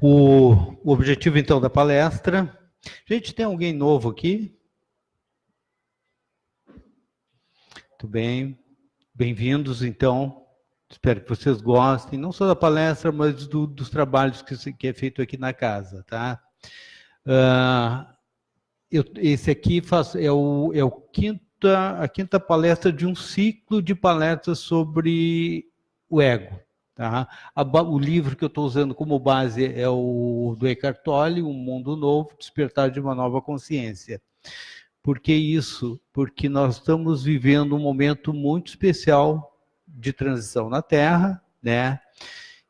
O objetivo, então, da palestra... Gente, tem alguém novo aqui? Muito bem. Bem-vindos, então. Espero que vocês gostem, não só da palestra, mas dos trabalhos que é feito aqui na casa, tá? Esse aqui a quinta palestra de um ciclo de palestras sobre o ego. Tá? O livro que eu estou usando como base é o do Eckhart Tolle, Um Mundo Novo, Despertar de uma Nova Consciência. Por que isso? Porque nós estamos vivendo um momento muito especial de transição na Terra, né?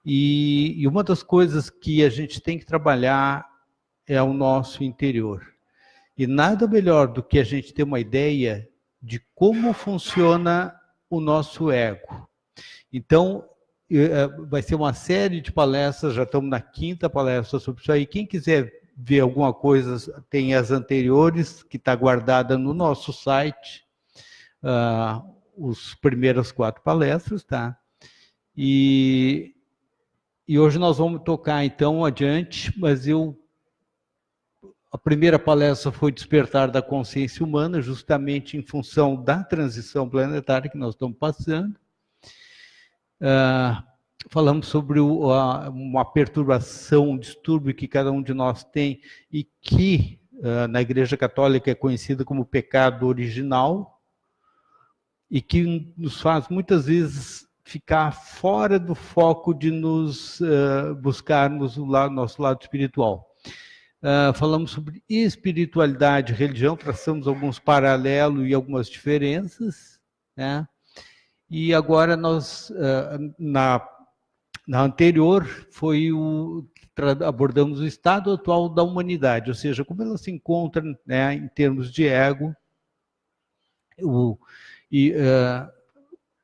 E uma das coisas que a gente tem que trabalhar é o nosso interior. E nada melhor do que a gente ter uma ideia de como funciona o nosso ego. Então, vai ser uma série de palestras, já estamos na quinta palestra sobre isso aí. Quem quiser ver alguma coisa, tem as anteriores, que está guardada no nosso site, os primeiras 4 palestras, tá? E hoje nós vamos tocar, então, adiante, mas a primeira palestra foi Despertar da Consciência Humana, justamente em função da transição planetária que nós estamos passando. Falamos sobre uma perturbação, um distúrbio que cada um de nós tem e que na Igreja Católica é conhecido como pecado original e que nos faz muitas vezes ficar fora do foco de nos buscarmos nosso lado espiritual. Falamos sobre espiritualidade e religião, traçamos alguns paralelos e algumas diferenças, né? E agora nós, na anterior, abordamos o estado atual da humanidade, ou seja, como ela se encontra, né, em termos de ego,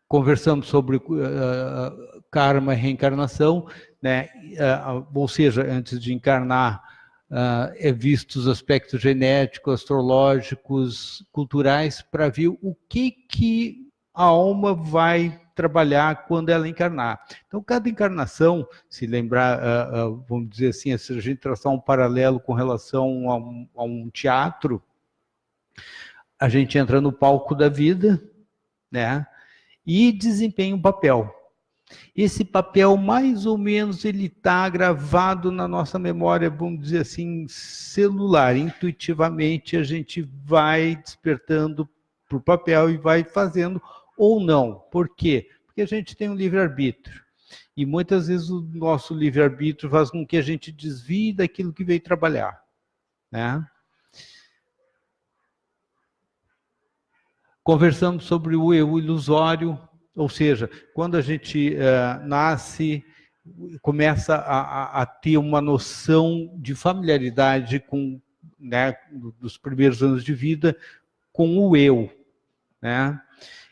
conversamos sobre karma e reencarnação, né, ou seja, antes de encarnar, é visto os aspectos genéticos, astrológicos, culturais, para ver o que a alma vai trabalhar quando ela encarnar. Então, cada encarnação, se lembrar, vamos dizer assim, se a gente traçar um paralelo com relação a um teatro, a gente entra no palco da vida, né, e desempenha um papel. Esse papel, mais ou menos, ele está gravado na nossa memória, vamos dizer assim, celular. Intuitivamente, a gente vai despertando para o papel e vai fazendo ou não. Por quê? Porque a gente tem um livre-arbítrio. E muitas vezes o nosso livre-arbítrio faz com que a gente desvie daquilo que veio trabalhar, né? Conversamos sobre o eu ilusório, ou seja, quando a gente nasce, começa a ter uma noção de familiaridade com, né, dos primeiros anos de vida com o eu, né?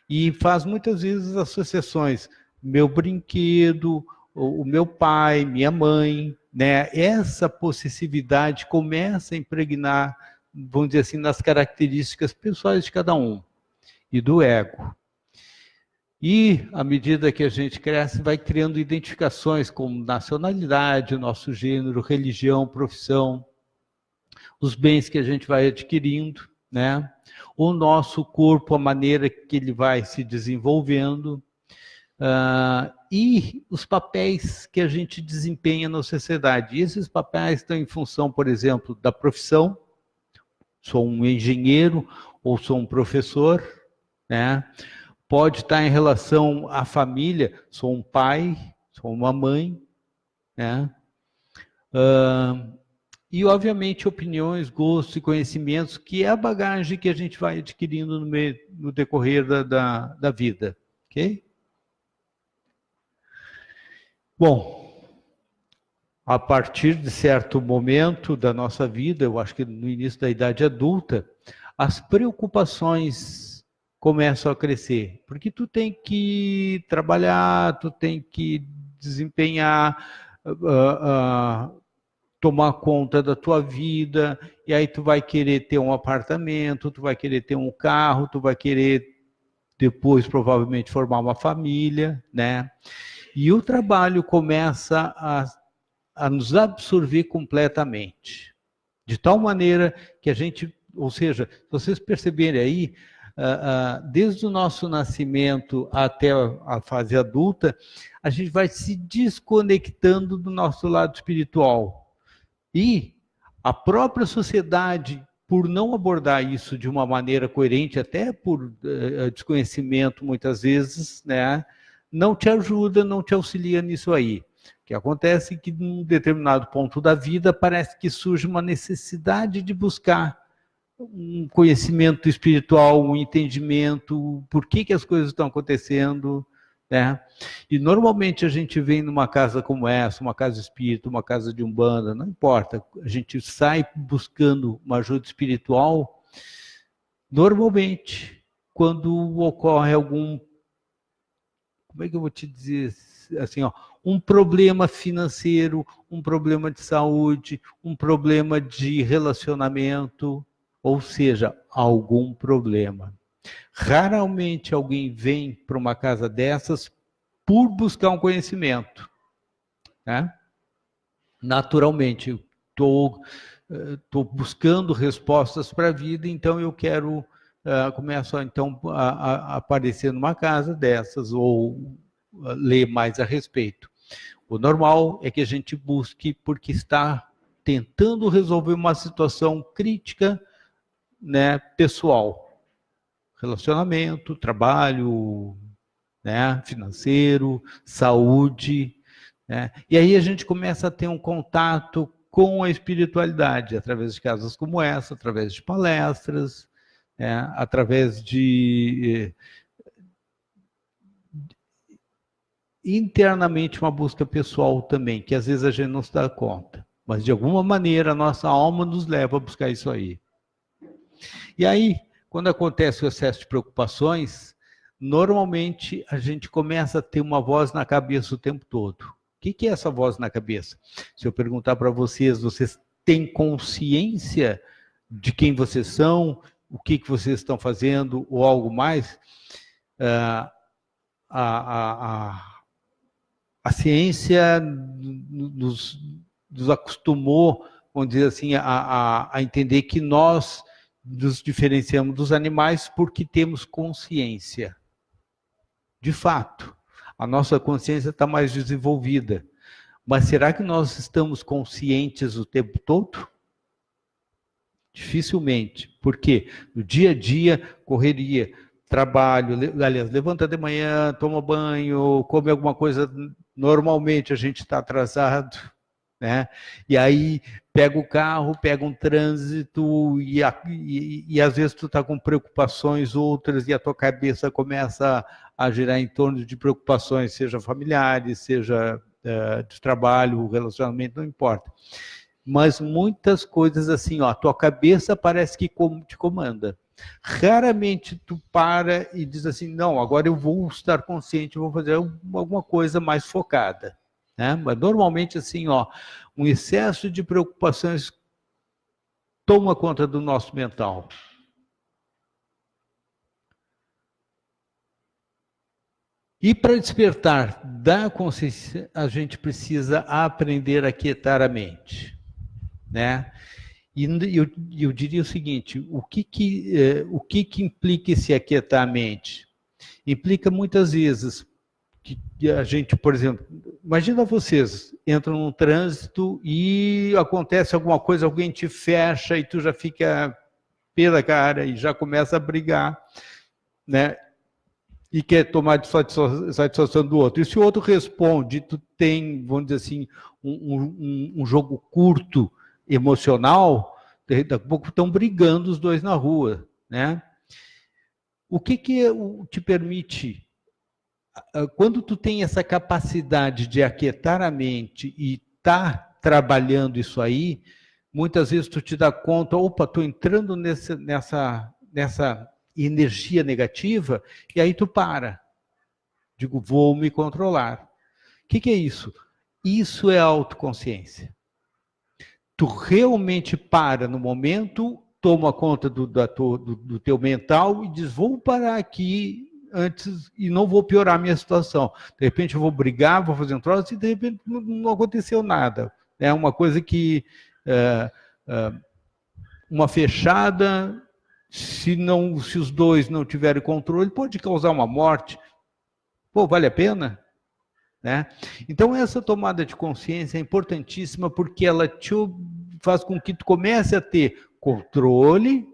E faz muitas vezes associações, meu brinquedo, o meu pai, minha mãe, né? Essa possessividade começa a impregnar, vamos dizer assim, nas características pessoais de cada um e do ego. E, à medida que a gente cresce, vai criando identificações como nacionalidade, nosso gênero, religião, profissão, os bens que a gente vai adquirindo, né? O nosso corpo, a maneira que ele vai se desenvolvendo, e os papéis que a gente desempenha na sociedade. E esses papéis estão em função, por exemplo, da profissão, sou um engenheiro ou sou um professor, né? Pode estar em relação à família, sou um pai, sou uma mãe, né? E, obviamente, opiniões, gostos e conhecimentos, que é a bagagem que a gente vai adquirindo no decorrer da vida, ok? Bom, a partir de certo momento da nossa vida, eu acho que no início da idade adulta, as preocupações começam a crescer, porque tu tem que trabalhar, tu tem que desempenhar, tomar conta da tua vida, e aí tu vai querer ter um apartamento, tu vai querer ter um carro, tu vai querer depois provavelmente formar uma família, né? E o trabalho começa a a nos absorver completamente. De tal maneira que a gente, ou seja, se vocês perceberem aí, desde o nosso nascimento até a fase adulta, a gente vai se desconectando do nosso lado espiritual. E a própria sociedade, por não abordar isso de uma maneira coerente, até por desconhecimento muitas vezes, né, não te ajuda, não te auxilia nisso aí. O que acontece é que, num determinado ponto da vida, parece que surge uma necessidade de buscar um conhecimento espiritual, um entendimento, por que as coisas estão acontecendo, né? E normalmente a gente vem numa casa como essa, uma casa espírita, uma casa de umbanda, não importa, a gente sai buscando uma ajuda espiritual, normalmente, quando ocorre algum, como é que eu vou te dizer, assim, ó, um problema financeiro, um problema de saúde, um problema de relacionamento, ou seja, algum problema. Raramente alguém vem para uma casa dessas por buscar um conhecimento, né? Naturalmente, estou buscando respostas para a vida, então eu quero, começo então a aparecer numa casa dessas, ou ler mais a respeito. O normal é que a gente busque porque está tentando resolver uma situação crítica, né, pessoal, relacionamento, trabalho, né, financeiro, saúde, né? E aí a gente começa a ter um contato com a espiritualidade através de casas como essa, através de palestras, né, através de internamente uma busca pessoal também, que às vezes a gente não se dá conta, mas de alguma maneira a nossa alma nos leva a buscar isso aí. E aí, quando acontece o excesso de preocupações, normalmente a gente começa a ter uma voz na cabeça o tempo todo. O que é essa voz na cabeça? Se eu perguntar para vocês, vocês têm consciência de quem vocês são, o que vocês estão fazendo ou algo mais? A ciência nos acostumou, vamos dizer assim, a entender que nós nos diferenciamos dos animais porque temos consciência. De fato, a nossa consciência está mais desenvolvida. Mas será que nós estamos conscientes o tempo todo? Dificilmente. Por quê? No dia a dia, correria, trabalho, aliás, levanta de manhã, toma banho, come alguma coisa, normalmente a gente está atrasado, né? E aí pega o carro, pega um trânsito e às vezes tu está com preocupações outras e a tua cabeça começa a girar em torno de preocupações, seja familiares, seja de trabalho, relacionamento, não importa. Mas muitas coisas assim, ó, a tua cabeça parece que te comanda. Raramente tu para e diz assim, não, agora eu vou estar consciente, vou fazer alguma coisa mais focada. Né? Mas normalmente assim, ó, um excesso de preocupações toma conta do nosso mental. E para despertar da consciência, a gente precisa aprender a quietar a mente, né? E eu diria o seguinte, o que implica esse aquietar a mente? Implica muitas vezes que a gente, por exemplo, imagina vocês, entram num trânsito e acontece alguma coisa, alguém te fecha e tu já fica pela cara e já começa a brigar, né? E quer tomar de satisfação do outro. E se o outro responde, tu tem, vamos dizer assim, um jogo curto, emocional, daqui a pouco estão brigando os dois na rua, né? O que te permite, quando tu tem essa capacidade de aquietar a mente e tá trabalhando isso aí, muitas vezes tu te dá conta, opa, tô entrando nessa energia negativa, e aí tu para. Digo, vou me controlar. O que é isso? Isso é autoconsciência. Tu realmente para no momento, toma conta do teu mental e diz, vou parar aqui antes e não vou piorar a minha situação. De repente eu vou brigar, vou fazer um troço e de repente não aconteceu nada. É uma coisa que uma fechada, se os dois não tiverem controle, pode causar uma morte. Pô, vale a pena? Né? Então, essa tomada de consciência é importantíssima porque ela faz com que tu comece a ter controle,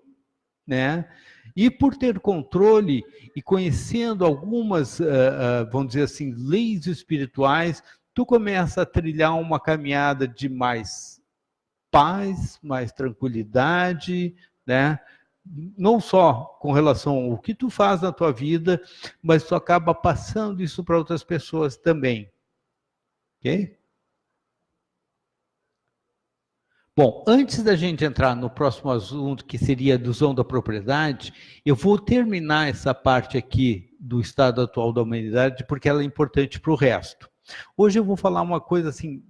né? E por ter controle e conhecendo algumas, vamos dizer assim, leis espirituais, tu começa a trilhar uma caminhada de mais paz, mais tranquilidade, né? Não só com relação ao que tu faz na tua vida, mas tu acaba passando isso para outras pessoas também. Ok? Bom, antes da gente entrar no próximo assunto, que seria a ilusão da propriedade, eu vou terminar essa parte aqui do estado atual da humanidade, porque ela é importante para o resto. Hoje eu vou falar uma coisa assim,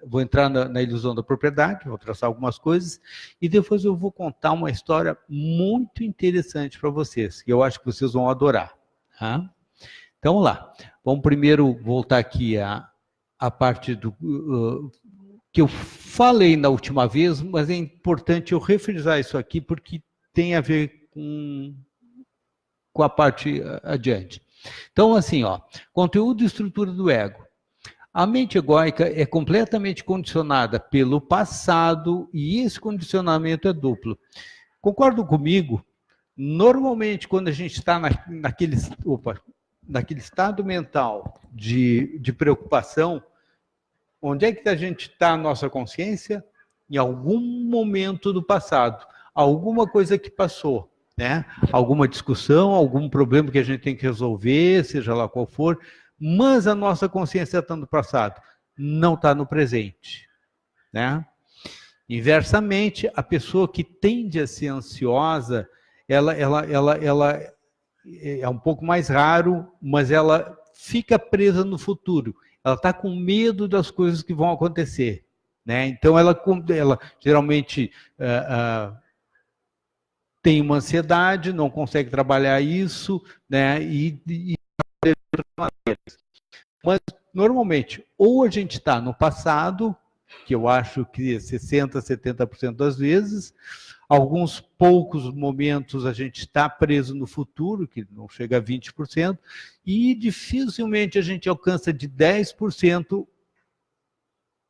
vou entrar na ilusão da propriedade, vou traçar algumas coisas, e depois eu vou contar uma história muito interessante para vocês, que eu acho que vocês vão adorar. Tá? Então, vamos lá. Vamos primeiro voltar aqui a parte do... que eu falei na última vez, mas é importante eu refrisar isso aqui, porque tem a ver com a parte adiante. Então, assim, ó, conteúdo e estrutura do ego. A mente egóica é completamente condicionada pelo passado e esse condicionamento é duplo. Concordam comigo? Normalmente, quando a gente está naquele estado mental de preocupação, onde é que a gente está a nossa consciência? Em algum momento do passado, alguma coisa que passou, né? Alguma discussão, algum problema que a gente tem que resolver, seja lá qual for, mas a nossa consciência está no passado, não está no presente, né? Inversamente, a pessoa que tende a ser ansiosa, ela é um pouco mais raro, mas ela fica presa no futuro. Ela está com medo das coisas que vão acontecer, né? Então, ela geralmente tem uma ansiedade, não consegue trabalhar isso, né? Mas, normalmente, ou a gente está no passado, que eu acho que 60%, 70% das vezes, alguns poucos momentos a gente está preso no futuro, que não chega a 20%, e dificilmente a gente alcança de 10%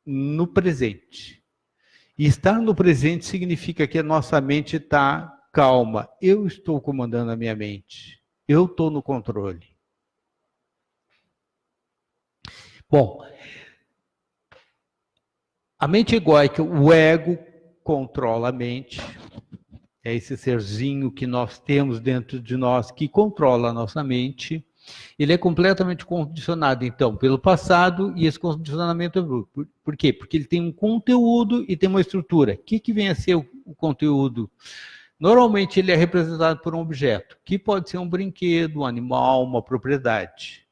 no presente. E estar no presente significa que a nossa mente está calma. Eu estou comandando a minha mente. Eu estou no controle. Bom, a mente egóica, o ego controla a mente. É esse serzinho que nós temos dentro de nós que controla a nossa mente. Ele é completamente condicionado, então, pelo passado, e esse condicionamento é bruto. Por quê? Porque ele tem um conteúdo e tem uma estrutura. O que vem a ser o conteúdo? Normalmente ele é representado por um objeto, que pode ser um brinquedo, um animal, uma propriedade.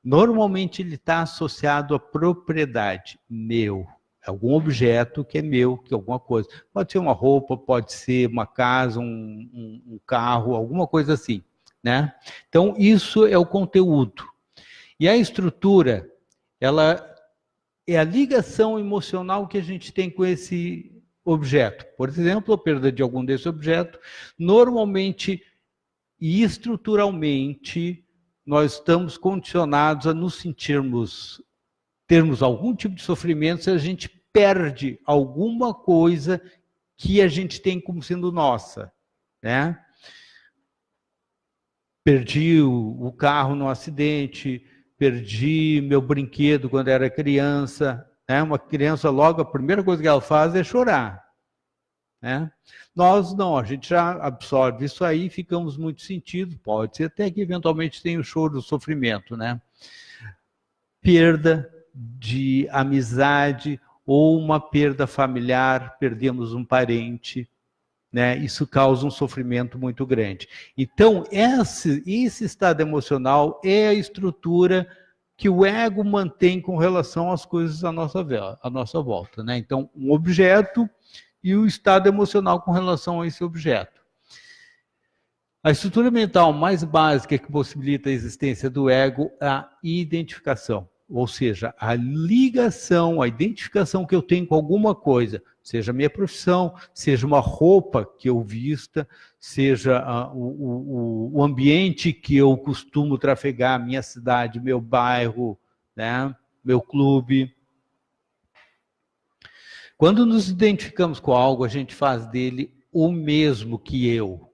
Normalmente ele está associado à propriedade, meu. Algum objeto que é meu, que é alguma coisa. Pode ser uma roupa, pode ser uma casa, um carro, alguma coisa assim, né? Então, isso é o conteúdo. E a estrutura, ela é a ligação emocional que a gente tem com esse objeto. Por exemplo, a perda de algum desse objeto, normalmente e estruturalmente, nós estamos condicionados a nos termos algum tipo de sofrimento se a gente perde alguma coisa que a gente tem como sendo nossa, né? Perdi o carro num acidente, perdi meu brinquedo quando era criança, né? Uma criança logo, a primeira coisa que ela faz é chorar, né? Nós não, a gente já absorve isso aí, ficamos muito sentidos, pode ser até que eventualmente tenha o choro, o sofrimento, né? Perda de amizade ou uma perda familiar, perdemos um parente, né? Isso causa um sofrimento muito grande. Então, esse estado emocional é a estrutura que o ego mantém com relação às coisas à nossa volta, né? Então, um objeto e o estado emocional com relação a esse objeto. A estrutura mental mais básica que possibilita a existência do ego é a identificação. ou seja, a ligação, a identificação que eu tenho com alguma coisa, seja a minha profissão, seja uma roupa que eu vista, seja o ambiente que eu costumo trafegar, minha cidade, meu bairro, né, meu clube. Quando nos identificamos com algo, a gente faz dele o mesmo que eu,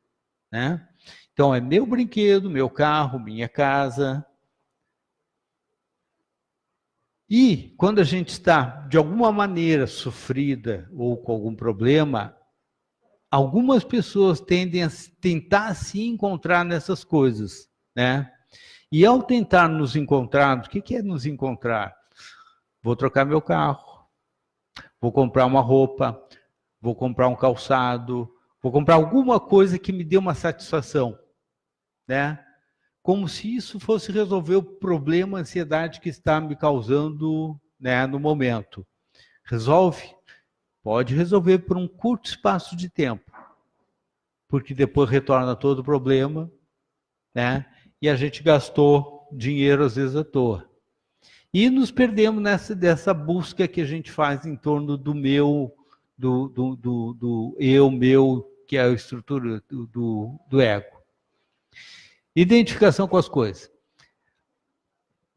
né? Então, é meu brinquedo, meu carro, minha casa. E quando a gente está, de alguma maneira, sofrida ou com algum problema, algumas pessoas tendem a tentar se encontrar nessas coisas, né? E ao tentar nos encontrar, o que é nos encontrar? Vou trocar meu carro, vou comprar uma roupa, vou comprar um calçado, vou comprar alguma coisa que me dê uma satisfação, né? Como se isso fosse resolver o problema, a ansiedade que está me causando, né, no momento. Resolve? Pode resolver por um curto espaço de tempo, porque depois retorna todo o problema, né? E a gente gastou dinheiro às vezes à toa. E nos perdemos dessa busca que a gente faz em torno do meu, do eu, meu, que é a estrutura do ego. Identificação com as coisas.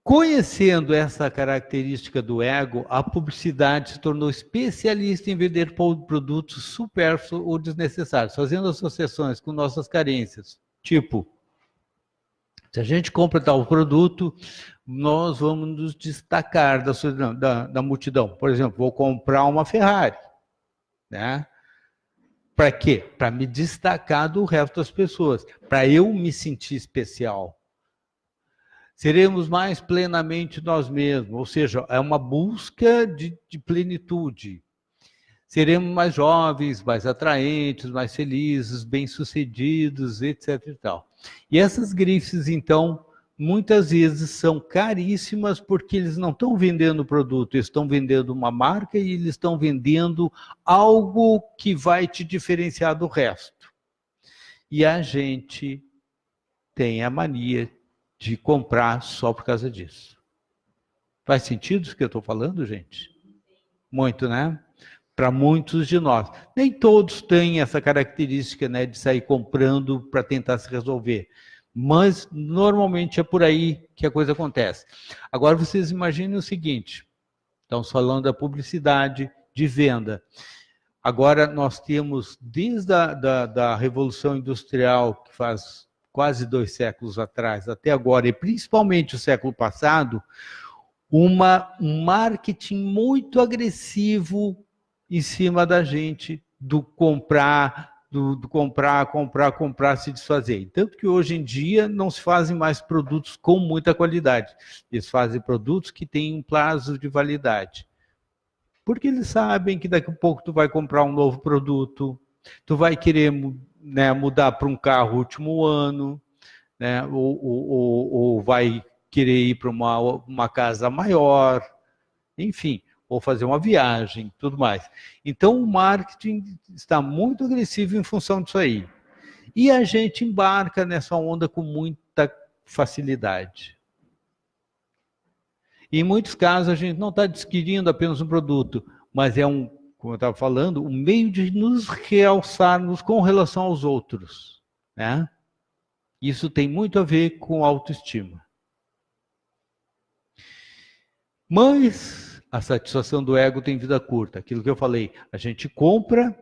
Conhecendo essa característica do ego, a publicidade se tornou especialista em vender produtos supérfluos ou desnecessários, fazendo associações com nossas carências. Tipo, se a gente compra tal produto, nós vamos nos destacar da multidão. Por exemplo, vou comprar uma Ferrari, né? Para quê? Para me destacar do resto das pessoas, para eu me sentir especial. Seremos mais plenamente nós mesmos, ou seja, é uma busca de plenitude. Seremos mais jovens, mais atraentes, mais felizes, bem-sucedidos, etc. e tal. E essas grifes, então, muitas vezes são caríssimas porque eles não estão vendendo produto, eles estão vendendo uma marca e eles estão vendendo algo que vai te diferenciar do resto. E a gente tem a mania de comprar só por causa disso. Faz sentido isso que eu estou falando, gente? Muito, né? Para muitos de nós. Nem todos têm essa característica, né, de sair comprando para tentar se resolver. Mas, normalmente, é por aí que a coisa acontece. Agora, vocês imaginem o seguinte. Estamos falando da publicidade, de venda. Agora, nós temos, desde da Revolução Industrial, que faz quase 2 séculos atrás, até agora, e principalmente o século passado, um marketing muito agressivo em cima da gente, do comprar, comprar, se desfazer. Tanto que hoje em dia não se fazem mais produtos com muita qualidade. Eles fazem produtos que têm um prazo de validade. Porque eles sabem que daqui a pouco tu vai comprar um novo produto, tu vai querer, né, mudar para um carro último ano, né, ou vai querer ir para uma casa maior, enfim, ou fazer uma viagem, tudo mais. Então, o marketing está muito agressivo em função disso aí. E a gente embarca nessa onda com muita facilidade. E, em muitos casos, a gente não está adquirindo apenas um produto, mas é como eu estava falando, um meio de nos realçarmos com relação aos outros, né? Isso tem muito a ver com autoestima. Mas a satisfação do ego tem vida curta. Aquilo que eu falei, a gente compra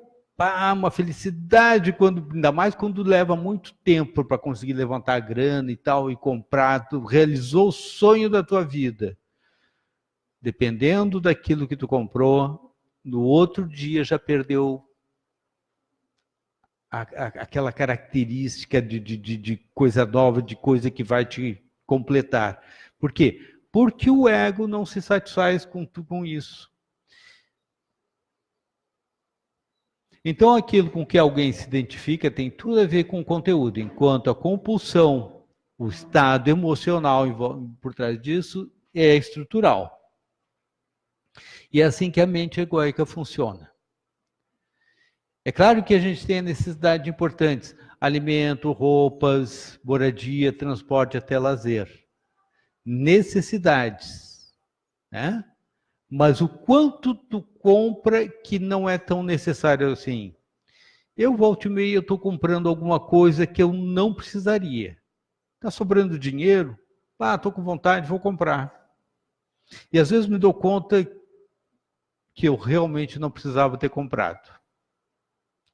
uma felicidade, ainda mais quando leva muito tempo para conseguir levantar a grana e tal, e comprar, tu realizou o sonho da tua vida. Dependendo daquilo que tu comprou, no outro dia já perdeu aquela característica de coisa nova, de coisa que vai te completar. Por quê? Porque o ego não se satisfaz com isso. Então, aquilo com que alguém se identifica tem tudo a ver com o conteúdo, enquanto a compulsão, o estado emocional por trás disso é estrutural. E é assim que a mente egóica funciona. É claro que a gente tem necessidades importantes: alimento, roupas, moradia, transporte até lazer. Necessidades. né? Mas o quanto tu compra que não é tão necessário assim. Eu, volta e meia, estou comprando alguma coisa que eu não precisaria. Está sobrando dinheiro? Ah, estou com vontade, vou comprar. E às vezes me dou conta que eu realmente não precisava ter comprado.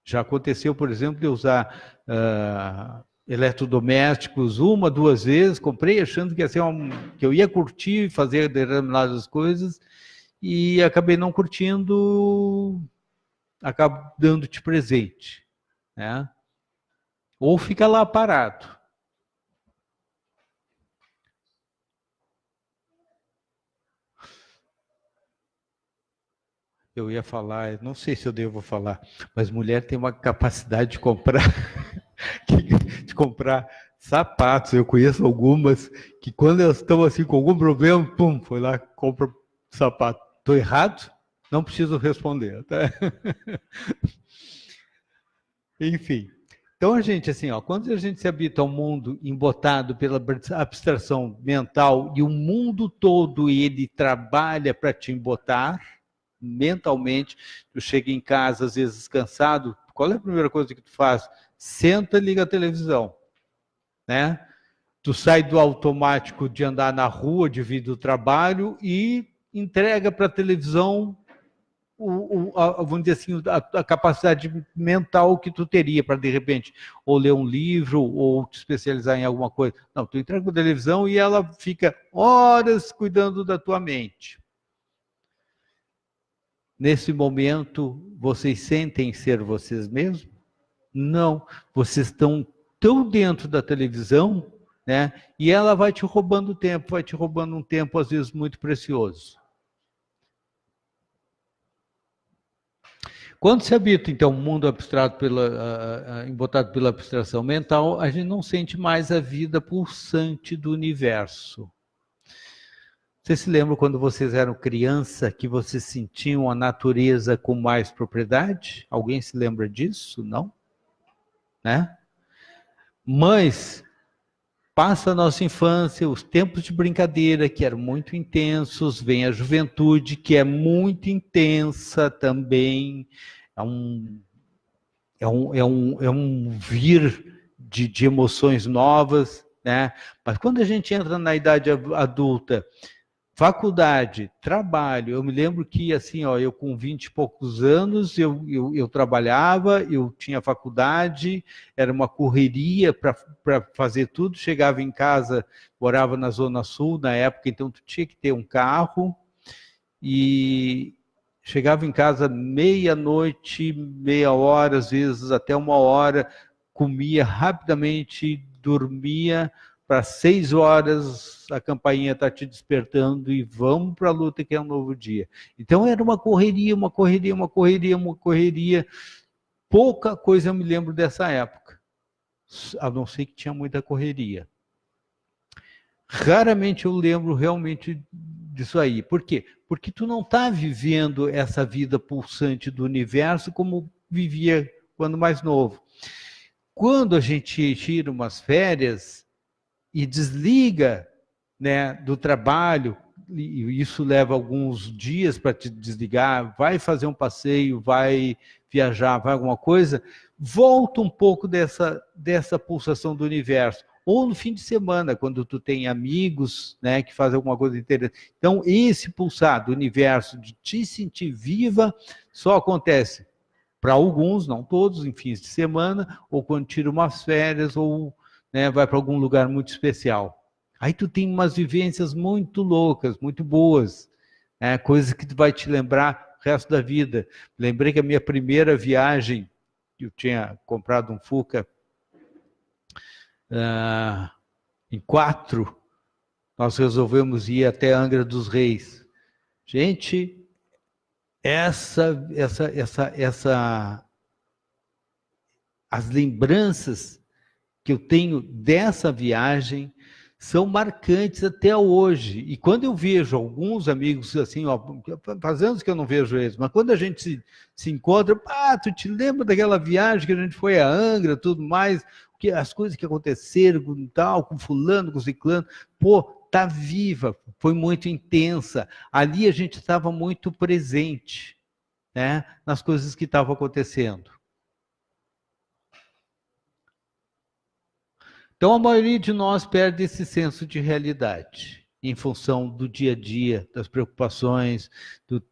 Já aconteceu, por exemplo, de eu usar eletrodomésticos 1, 2 vezes, comprei achando que, ia ser que eu ia curtir, fazer determinadas coisas, e acabei não curtindo, acabo dando-te presente, né? Ou fica lá parado. Eu ia falar, não sei se eu devo falar, mas mulher tem uma capacidade de comprar, de comprar sapatos. Eu conheço algumas que quando elas estão assim com algum problema, pum, foi lá, compra sapato. Estou errado? Não preciso responder. Tá? Enfim. Então, a gente, assim, ó, quando a gente se habita ao mundo embotado pela abstração mental e o mundo todo ele trabalha para te embotar mentalmente, tu chega em casa às vezes cansado, qual é a primeira coisa que tu faz? Senta e liga a televisão, né? Tu sai do automático de andar na rua, de vir do trabalho e entrega para a televisão vamos dizer assim, a capacidade mental que tu teria para, de repente, ou ler um livro, ou te especializar em alguma coisa. Não, tu entrega para a televisão e ela fica horas cuidando da tua mente. Nesse momento, vocês sentem ser vocês mesmos? Não. Vocês estão tão dentro da televisão, né? E ela vai te roubando tempo, vai te roubando um tempo, às vezes, muito precioso. Quando se habita, então, um mundo abstrato embotado pela abstração mental, a gente não sente mais a vida pulsante do universo. Vocês se lembram quando vocês eram criança que vocês sentiam a natureza com mais propriedade? Alguém se lembra disso? Não? Né? Mas passa a nossa infância, os tempos de brincadeira que eram muito intensos, vem a juventude que é muito intensa também, é um vir de emoções novas, né? Mas quando a gente entra na idade adulta, faculdade, trabalho, eu me lembro que assim, ó, eu com 20 e poucos anos, eu trabalhava, eu tinha faculdade, era uma correria para fazer tudo, chegava em casa, morava na Zona Sul na época, então tu tinha que ter um carro, e chegava em casa meia-noite, meia hora, às vezes até 1 hora, comia rapidamente, dormia, para 6 horas a campainha está te despertando e vamos para a luta que é um novo dia. Então era uma correria, uma correria, uma correria, uma correria. Pouca coisa eu me lembro dessa época, a não ser que tinha muita correria. Raramente eu lembro realmente disso aí. Por quê? Porque tu não está vivendo essa vida pulsante do universo como vivia quando mais novo. Quando a gente tira umas férias e desliga, né, do trabalho, e isso leva alguns dias para te desligar, vai fazer um passeio, vai viajar, vai alguma coisa, volta um pouco dessa pulsação do universo. Ou no fim de semana, quando tu tem amigos, né, que fazem alguma coisa interessante. Então, esse pulsar do universo, de te sentir viva, só acontece para alguns, não todos, em fins de semana, ou quando tira umas férias, ou, né, vai para algum lugar muito especial. Aí tu tem umas vivências muito loucas, muito boas, né, coisas que tu vai te lembrar o resto da vida. Lembrei que a minha primeira viagem, eu tinha comprado um Fuca, em 4, nós resolvemos ir até Angra dos Reis. Gente, as lembranças que eu tenho dessa viagem são marcantes até hoje. E quando eu vejo alguns amigos assim, ó, faz anos que eu não vejo eles, mas quando a gente se encontra, tu te lembra daquela viagem que a gente foi a Angra, tudo mais, as coisas que aconteceram com tal, com fulano, com ciclano, pô, tá viva. foi muito intensa. Ali a gente estava muito presente, né, nas coisas que estavam acontecendo. Então, a maioria de nós perde esse senso de realidade, em função do dia a dia, das preocupações,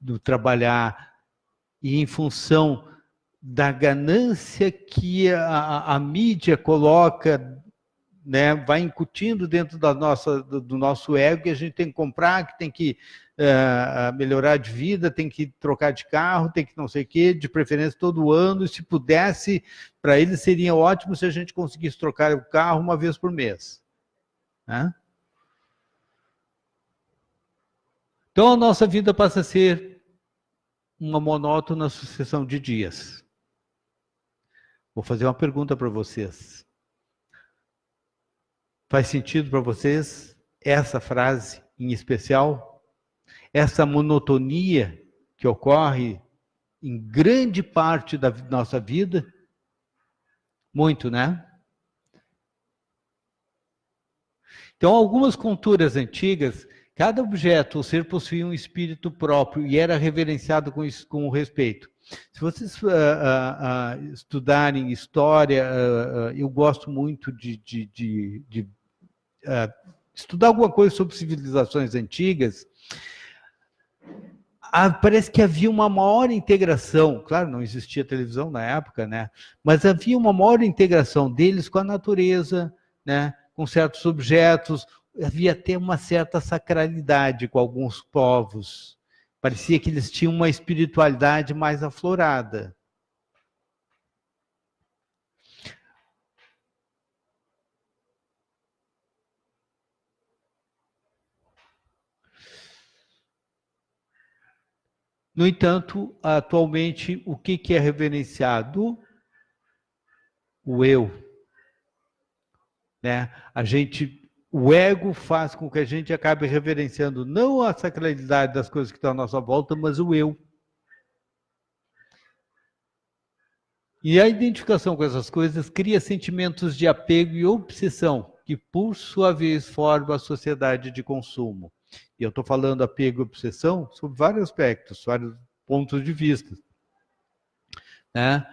do trabalhar, e em função da ganância que a mídia coloca, né, vai incutindo dentro do nosso ego, que a gente tem que comprar, que tem que melhorar de vida, tem que trocar de carro, tem que não sei o quê, de preferência todo ano, e se pudesse, para eles seria ótimo se a gente conseguisse trocar o carro uma vez por mês. Né? Então a nossa vida passa a ser uma monótona sucessão de dias. Vou fazer uma pergunta para vocês. Faz sentido para vocês essa frase em especial? Essa monotonia que ocorre em grande parte da nossa vida? Muito, né? Então, algumas culturas antigas, cada objeto ou ser possuía um espírito próprio e era reverenciado com respeito. Se vocês estudarem história, eu gosto muito de estudar alguma coisa sobre civilizações antigas. Parece que havia uma maior integração, claro, não existia televisão na época, né? Mas havia uma maior integração deles com a natureza, né? Com certos objetos, havia até uma certa sacralidade com alguns povos. Parecia que eles tinham uma espiritualidade mais aflorada. No entanto, atualmente, o que é reverenciado? O eu. Né? O ego faz com que a gente acabe reverenciando não a sacralidade das coisas que estão à nossa volta, mas o eu. E a identificação com essas coisas cria sentimentos de apego e obsessão, que, por sua vez, formam a sociedade de consumo. E eu estou falando apego e obsessão sobre vários aspectos, vários pontos de vista. Né?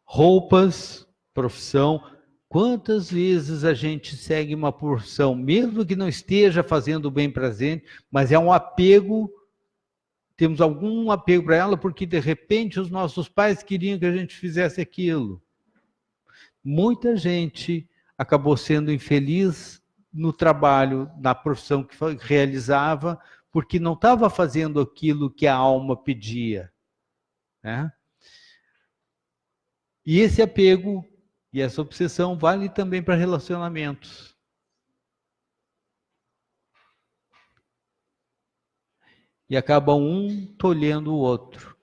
Roupas, profissão. Quantas vezes a gente segue uma porção, mesmo que não esteja fazendo o bem presente, mas é um apego, temos algum apego para ela, porque de repente os nossos pais queriam que a gente fizesse aquilo. Muita gente acabou sendo infeliz no trabalho, na profissão que realizava, porque não estava fazendo aquilo que a alma pedia. Né? E esse apego e essa obsessão vale também para relacionamentos. E acaba um tolhendo o outro.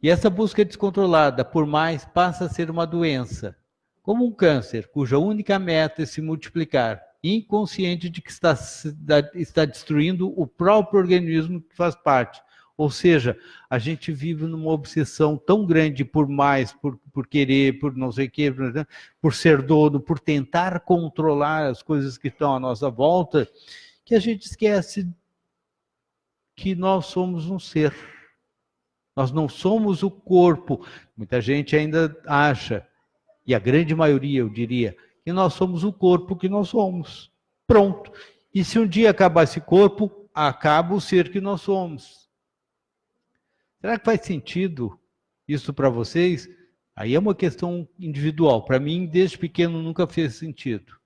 E essa busca descontrolada, por mais, passa a ser uma doença, como um câncer, cuja única meta é se multiplicar, inconsciente de que está destruindo o próprio organismo que faz parte. Ou seja, a gente vive numa obsessão tão grande por mais, por querer, por não sei o quê, por ser dono, por tentar controlar as coisas que estão à nossa volta, que a gente esquece que nós somos um ser. Nós não somos o corpo. Muita gente ainda acha, e a grande maioria, eu diria, que nós somos o corpo que nós somos. Pronto. E se um dia acabar esse corpo, acaba o ser que nós somos. Será que faz sentido isso para vocês? Aí é uma questão individual. Para mim, desde pequeno, nunca fez sentido.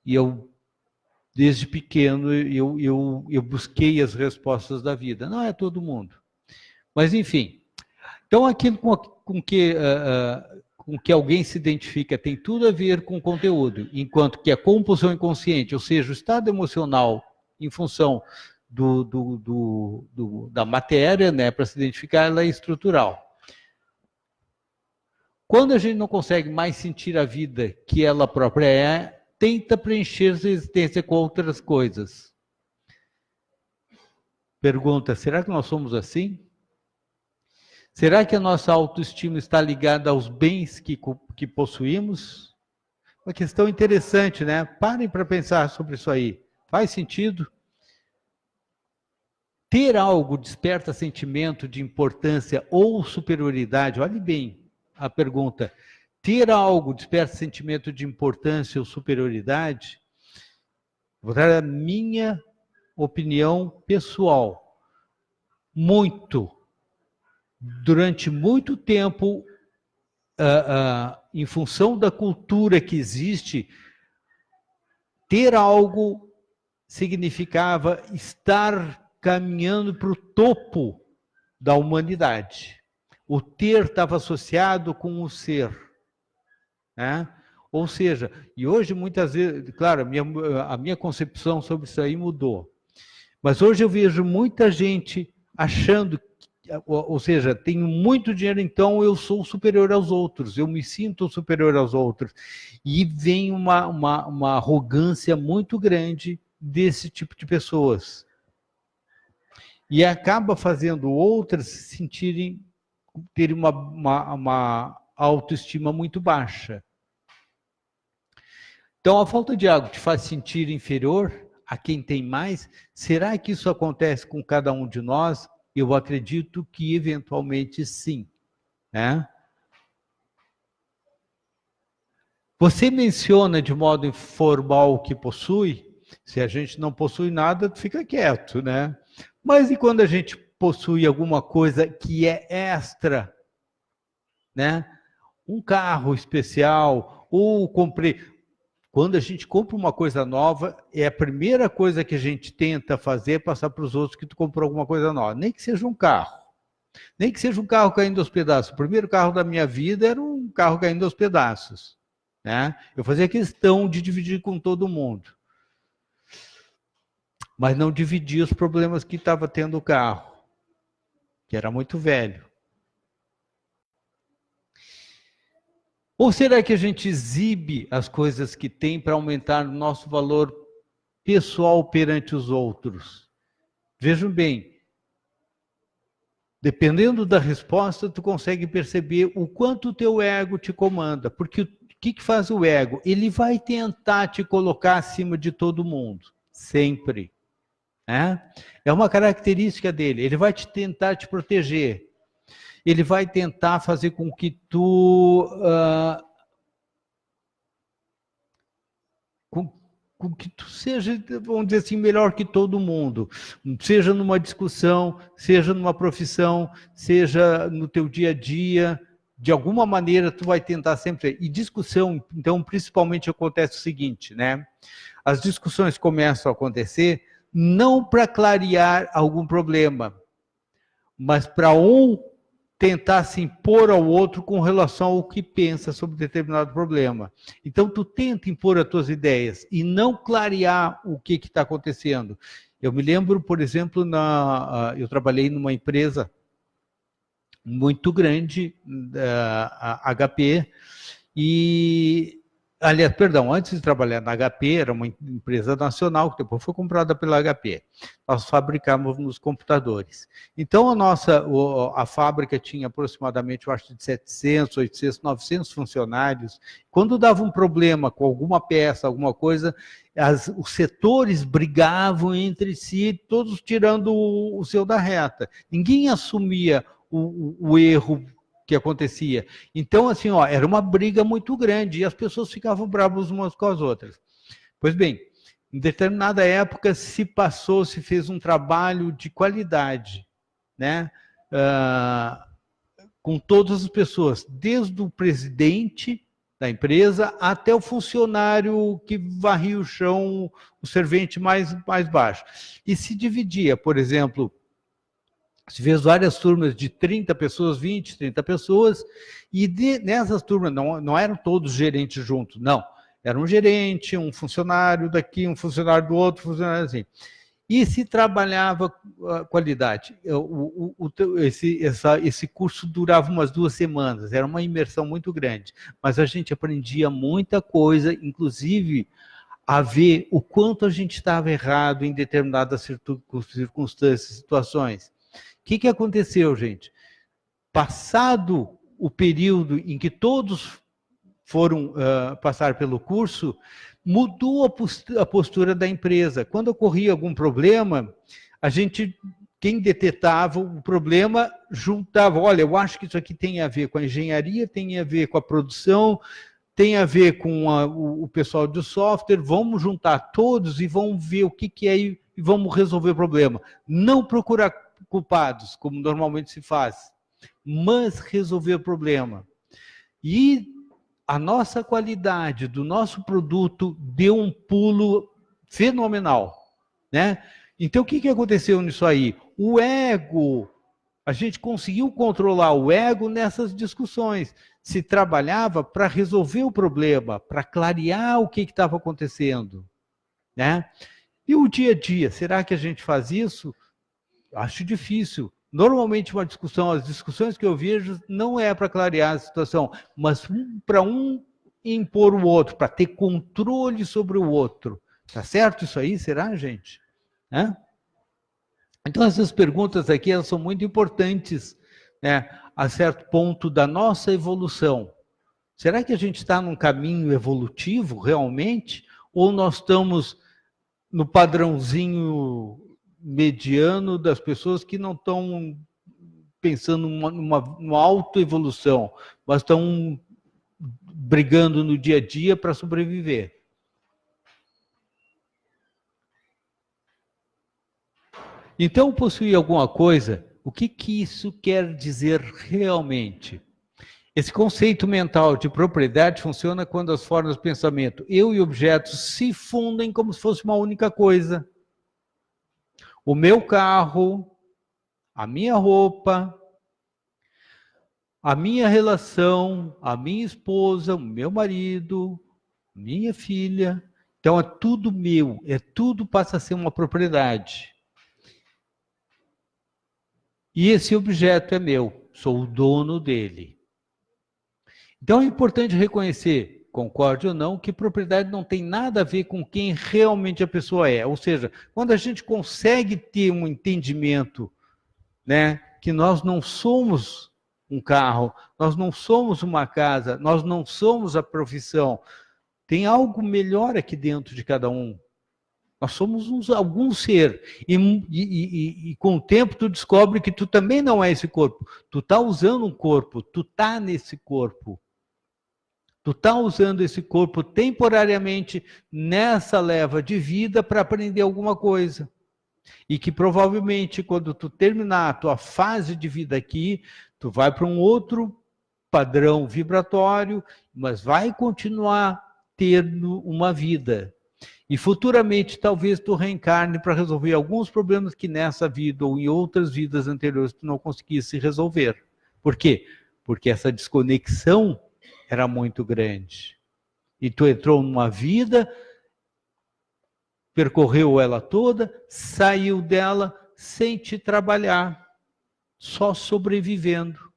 E desde pequeno, eu busquei as respostas da vida. Não é todo mundo. Mas, enfim. Então, aquilo com que alguém se identifica tem tudo a ver com o conteúdo, enquanto que a compulsão inconsciente, ou seja, o estado emocional em função da matéria, né, para se identificar, ela é estrutural. Quando a gente não consegue mais sentir a vida que ela própria é, tenta preencher sua existência com outras coisas. Pergunta, será que nós somos assim? Será que a nossa autoestima está ligada aos bens que possuímos? Uma questão interessante, né? Parem para pensar sobre isso aí. Faz sentido? Ter algo desperta sentimento de importância ou superioridade. Olhe bem a pergunta. Ter algo desperta sentimento de importância ou superioridade? Vou dar a minha opinião pessoal. Muito. Durante muito tempo, em função da cultura que existe, ter algo significava estar caminhando para o topo da humanidade. O ter estava associado com o ser. Né? Ou seja, e hoje muitas vezes, claro, a minha concepção sobre isso aí mudou. Mas hoje eu vejo muita gente achando, ou seja, tenho muito dinheiro, então eu sou superior aos outros, eu me sinto superior aos outros. E vem uma arrogância muito grande desse tipo de pessoas. E acaba fazendo outras se sentirem, terem uma autoestima muito baixa. Então, a falta de algo te faz sentir inferior a quem tem mais? Será que isso acontece com cada um de nós? Eu acredito que, eventualmente, sim. Né? Você menciona de modo informal o que possui. Se a gente não possui nada, fica quieto, né? Mas e quando a gente possui alguma coisa que é extra, né? Um carro especial, ou quando a gente compra uma coisa nova, é a primeira coisa que a gente tenta fazer é passar para os outros que tu comprou alguma coisa nova. Nem que seja um carro. Nem que seja um carro caindo aos pedaços. O primeiro carro da minha vida era um carro caindo aos pedaços. Né? Eu fazia questão de dividir com todo mundo. Mas não dividia os problemas que estava tendo o carro, que era muito velho. Ou será que a gente exibe as coisas que tem para aumentar o nosso valor pessoal perante os outros? Vejam bem, dependendo da resposta, tu consegue perceber o quanto o teu ego te comanda. Porque o que faz o ego? Ele vai tentar te colocar acima de todo mundo, sempre. É uma característica dele. Ele vai tentar te proteger. Ele vai tentar fazer com que tu com que tu seja, vamos dizer assim, melhor que todo mundo. Seja numa discussão, seja numa profissão, seja no teu dia a dia. De alguma maneira, tu vai tentar sempre. E discussão, então, principalmente acontece o seguinte, né? As discussões começam a acontecer não para clarear algum problema, mas para tentar se impor ao outro com relação ao que pensa sobre determinado problema. Então, tu tenta impor as tuas ideias e não clarear o que está acontecendo. Eu me lembro, por exemplo, eu trabalhei numa empresa muito grande, a HP, aliás, perdão, antes de trabalhar na HP, era uma empresa nacional, que depois foi comprada pela HP. Nós fabricávamos computadores. Então, a fábrica tinha aproximadamente, eu acho, de 700, 800, 900 funcionários. Quando dava um problema com alguma peça, alguma coisa, os setores brigavam entre si, todos tirando o seu da reta. Ninguém assumia o erro que acontecia. Então, assim, era uma briga muito grande e as pessoas ficavam bravas umas com as outras. Pois bem, em determinada época se fez um trabalho de qualidade, né? Com todas as pessoas, desde o presidente da empresa até o funcionário que varria o chão, o servente mais baixo. E se dividia, por exemplo, se fez várias turmas de 30 pessoas, 20, 30 pessoas, e nessas turmas não eram todos gerentes juntos, não. Era um gerente, um funcionário daqui, um funcionário do outro, funcionário assim. E se trabalhava qualidade. Esse curso durava umas 2 semanas, era uma imersão muito grande, mas a gente aprendia muita coisa, inclusive a ver o quanto a gente estava errado em determinadas circunstâncias, situações. O que aconteceu, gente? Passado o período em que todos foram passar pelo curso, mudou a postura da empresa. Quando ocorria algum problema, a gente quem detectava o problema juntava, olha, eu acho que isso aqui tem a ver com a engenharia, tem a ver com a produção, tem a ver com o pessoal do software, vamos juntar todos e vamos ver o que é e vamos resolver o problema. Não procurar culpados, como normalmente se faz, mas resolver o problema. E a nossa qualidade do nosso produto deu um pulo fenomenal, né? Então, o que aconteceu nisso aí? O ego, a gente conseguiu controlar o ego nessas discussões. Se trabalhava para resolver o problema, para clarear o que estava acontecendo, né? E o dia a dia, será que a gente faz isso? Acho difícil. Normalmente uma discussão, as discussões que eu vejo não é para clarear a situação, mas para um impor o outro, para ter controle sobre o outro. Tá certo isso aí? Será, gente? Né? Então essas perguntas aqui elas são muito importantes, né, a certo ponto da nossa evolução. Será que a gente está num caminho evolutivo realmente? Ou nós estamos no padrãozinho mediano das pessoas que não estão pensando numa autoevolução, mas estão brigando no dia a dia para sobreviver? Então, possuir alguma coisa, o que isso quer dizer realmente? Esse conceito mental de propriedade funciona quando as formas de pensamento, eu e objetos, se fundem como se fosse uma única coisa. O meu carro, a minha roupa, a minha relação, a minha esposa, o meu marido, minha filha. Então é tudo meu, tudo passa a ser uma propriedade. E esse objeto é meu, sou o dono dele. Então é importante reconhecer, concorde ou não, que propriedade não tem nada a ver com quem realmente a pessoa é. Ou seja, quando a gente consegue ter um entendimento, né, que nós não somos um carro, nós não somos uma casa, nós não somos a profissão, tem algo melhor aqui dentro de cada um. Nós somos algum ser. E com o tempo tu descobre que tu também não é esse corpo. Tu está usando um corpo, tu está nesse corpo. Tu está usando esse corpo temporariamente nessa leva de vida para aprender alguma coisa. E que provavelmente quando tu terminar a tua fase de vida aqui, tu vai para um outro padrão vibratório, mas vai continuar tendo uma vida. E futuramente talvez tu reencarne para resolver alguns problemas que nessa vida ou em outras vidas anteriores tu não conseguisse resolver. Por quê? Porque essa desconexão era muito grande. E tu entrou numa vida, percorreu ela toda, saiu dela sem te trabalhar, só sobrevivendo.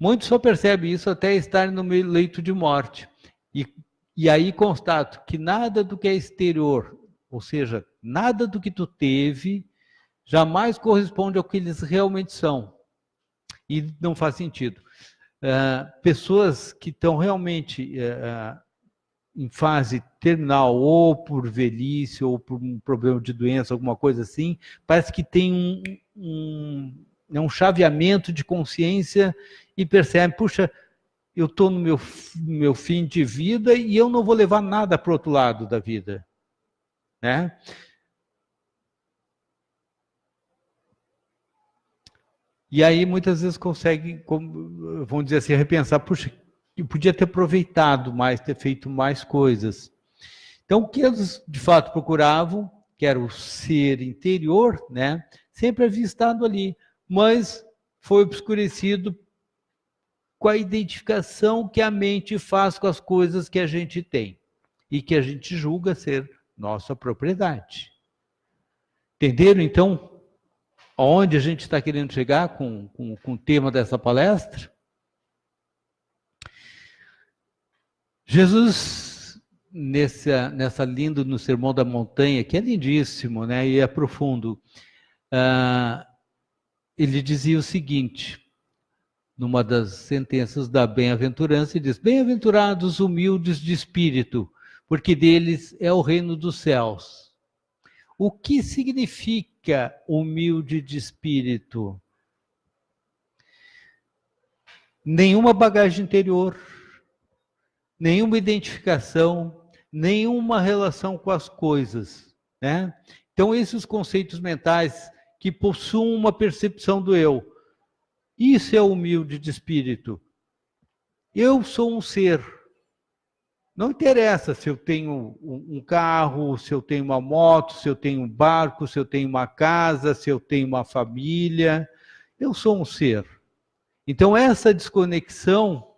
Muitos só percebem isso até estarem no leito de morte. E aí constato que nada do que é exterior, ou seja, nada do que tu teve, jamais corresponde ao que eles realmente são. E não faz sentido. Pessoas que estão realmente em fase terminal, ou por velhice, ou por um problema de doença, alguma coisa assim, parece que tem um chaveamento de consciência e percebe, puxa, eu estou no meu fim de vida e eu não vou levar nada para o outro lado da vida, né? E aí muitas vezes consegue, vamos dizer assim, repensar, puxa, eu podia ter aproveitado mais, ter feito mais coisas. Então o que eles de fato procuravam, que era o ser interior, né? Sempre havia estado ali, mas foi obscurecido com a identificação que a mente faz com as coisas que a gente tem e que a gente julga ser nossa propriedade. Entenderam, então, aonde a gente está querendo chegar com o tema dessa palestra? Jesus, nessa linda, no Sermão da Montanha, que é lindíssimo, né, e é profundo, ele dizia o seguinte, numa das sentenças da bem-aventurança, ele diz, bem-aventurados humildes de espírito, porque deles é o reino dos céus. O que significa humilde de espírito? Nenhuma bagagem interior, nenhuma identificação, nenhuma relação com as coisas, né? Então, esses conceitos mentais que possuem uma percepção do eu, isso é humilde de espírito. Eu sou um ser. Não interessa se eu tenho um carro, se eu tenho uma moto, se eu tenho um barco, se eu tenho uma casa, se eu tenho uma família. Eu sou um ser. Então, essa desconexão,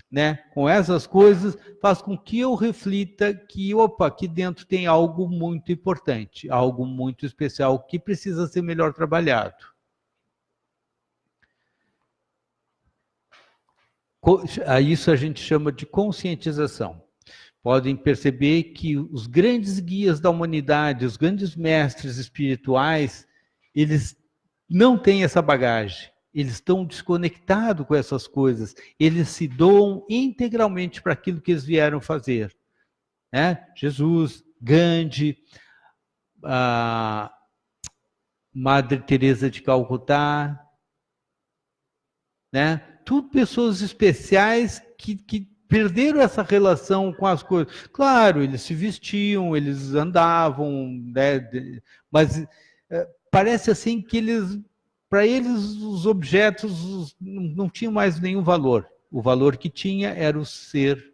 né, com essas coisas faz com que eu reflita que, opa, aqui dentro tem algo muito importante, algo muito especial que precisa ser melhor trabalhado. Isso a gente chama de conscientização. Podem perceber que os grandes guias da humanidade, os grandes mestres espirituais, eles não têm essa bagagem. Eles estão desconectados com essas coisas. Eles se doam integralmente para aquilo que eles vieram fazer. Né? Jesus, Gandhi, a Madre Teresa de Calcutá, né? Tudo pessoas especiais que perderam essa relação com as coisas. Claro, eles se vestiam, eles andavam, né? Mas parece assim que eles... Para eles, os objetos não tinham mais nenhum valor. O valor que tinha era o ser.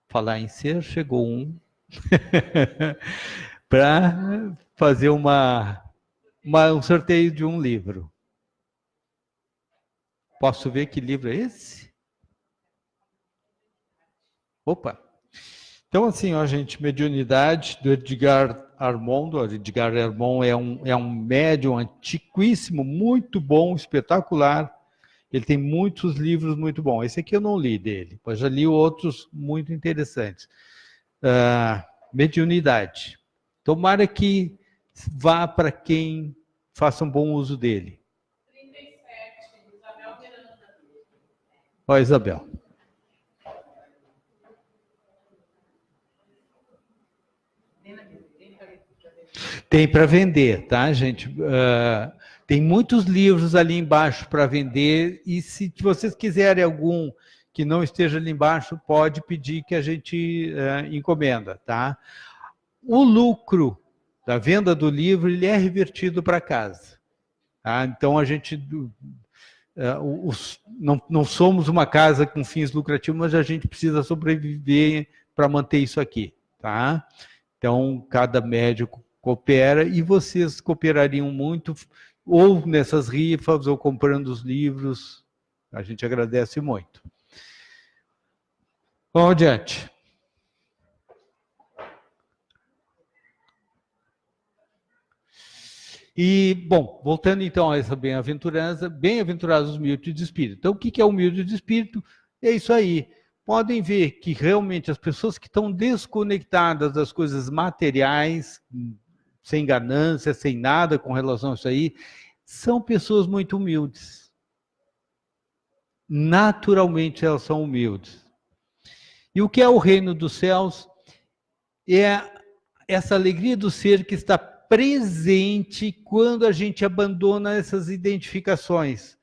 Falar em ser, chegou um para fazer um sorteio de um livro. Posso ver que livro é esse? Opa! Então, assim, ó, gente, Mediunidade, do Edgar Armond. O Edgar Armond é um médium antiquíssimo, muito bom, espetacular. Ele tem muitos livros muito bons. Esse aqui eu não li dele, mas já li outros muito interessantes. Mediunidade. Tomara que vá para quem faça um bom uso dele. 37, Isabel Miranda. Ó, Isabel. Tem para vender, tá, gente? Tem muitos livros ali embaixo para vender, e se vocês quiserem algum que não esteja ali embaixo, pode pedir que a gente encomenda, tá? O lucro da venda do livro, ele é revertido para casa. Tá? Então, a gente... não somos uma casa com fins lucrativos, mas a gente precisa sobreviver para manter isso aqui, tá? Então, cada médico coopera, e vocês cooperariam muito, ou nessas rifas, ou comprando os livros. A gente agradece muito. Vamos adiante. E, bom, voltando então a essa bem-aventurança, bem-aventurados os humildes de espírito. Então, o que é humilde de espírito? É isso aí. Podem ver que realmente as pessoas que estão desconectadas das coisas materiais, sem ganância, sem nada com relação a isso aí, são pessoas muito humildes. Naturalmente elas são humildes. E o que é o reino dos céus? É essa alegria do ser que está presente quando a gente abandona essas identificações.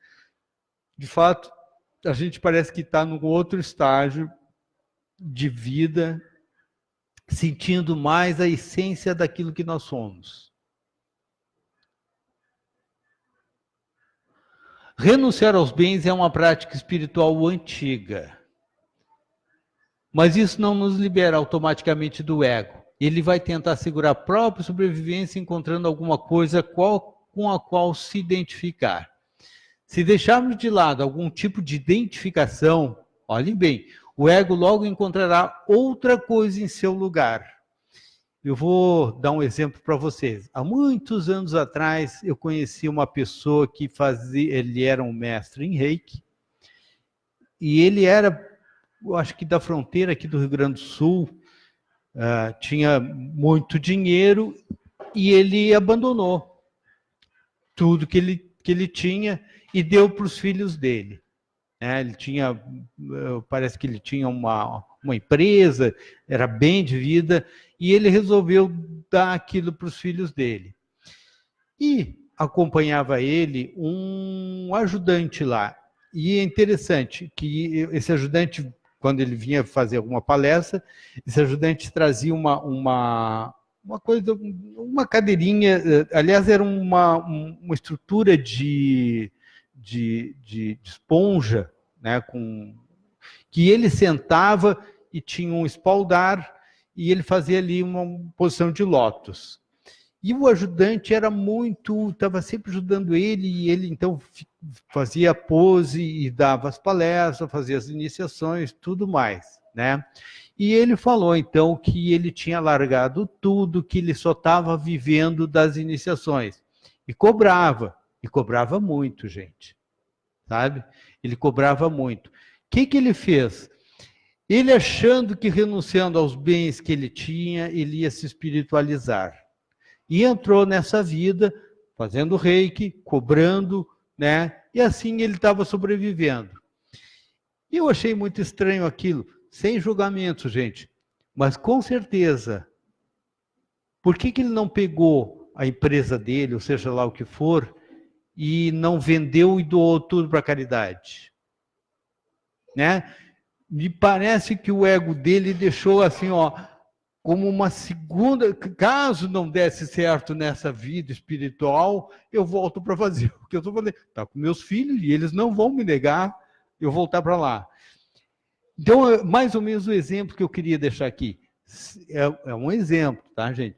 De fato, a gente parece que está num outro estágio de vida, sentindo mais a essência daquilo que nós somos. Renunciar aos bens é uma prática espiritual antiga. Mas isso não nos libera automaticamente do ego. Ele vai tentar segurar a própria sobrevivência encontrando alguma coisa com a qual se identificar. Se deixarmos de lado algum tipo de identificação, olhem bem, o ego logo encontrará outra coisa em seu lugar. Eu vou dar um exemplo para vocês. Há muitos anos atrás, eu conheci uma pessoa que ele era um mestre em Reiki, e ele era, eu acho que da fronteira aqui do Rio Grande do Sul, tinha muito dinheiro, e ele abandonou tudo que ele tinha e deu para os filhos dele. Ele tinha, parece que ele tinha uma uma empresa, era bem de vida, e ele resolveu dar aquilo para os filhos dele. E acompanhava ele um ajudante lá. E é interessante que esse ajudante, quando ele vinha fazer alguma palestra, esse ajudante trazia uma coisa, uma cadeirinha, aliás, era uma estrutura de esponja, né, que ele sentava e tinha um espaldar, e ele fazia ali uma posição de lótus. E o ajudante estava sempre ajudando ele, e ele então fazia a pose e dava as palestras, fazia as iniciações, tudo mais, né? E ele falou então que ele tinha largado tudo, que ele só estava vivendo das iniciações. E cobrava muito, gente, sabe? Ele cobrava muito. O que ele fez? Ele achando que renunciando aos bens que ele tinha, ele ia se espiritualizar. E entrou nessa vida, fazendo reiki, cobrando, né? E assim ele estava sobrevivendo. E eu achei muito estranho aquilo, sem julgamento, gente. Mas com certeza, por que ele não pegou a empresa dele, ou seja lá o que for, e não vendeu e doou tudo para a caridade? Né? Me parece que o ego dele deixou assim, ó, como uma segunda, caso não desse certo nessa vida espiritual, eu volto para fazer o que eu estou fazendo. Está com meus filhos e eles não vão me negar eu voltar para lá. Então, mais ou menos o exemplo que eu queria deixar aqui. É um exemplo, tá, gente?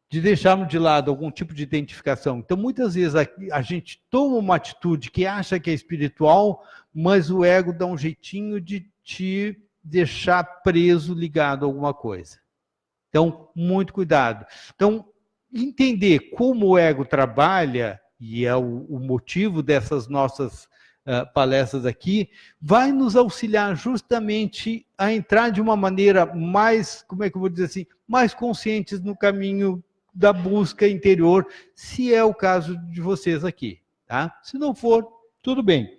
De deixarmos de lado algum tipo de identificação. Então, muitas vezes a gente toma uma atitude que acha que é espiritual, mas o ego dá um jeitinho de te deixar preso, ligado a alguma coisa. Então, muito cuidado. Então, entender como o ego trabalha, e é o motivo dessas nossas palestras aqui, vai nos auxiliar justamente a entrar de uma maneira mais, como é que eu vou dizer assim, mais conscientes no caminho da busca interior, se é o caso de vocês aqui, tá? Se não for, tudo bem.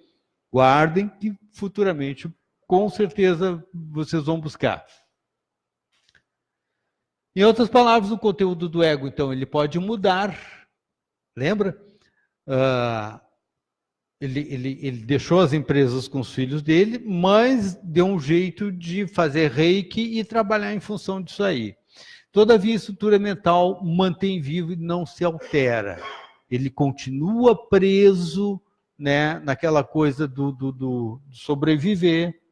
Guardem que futuramente, com certeza, vocês vão buscar. Em outras palavras, o conteúdo do ego, então, ele pode mudar. Lembra? Ele deixou as empresas com os filhos dele, mas deu um jeito de fazer reiki e trabalhar em função disso aí. Todavia, a estrutura mental mantém vivo e não se altera. Ele continua preso, né, naquela coisa do sobreviver.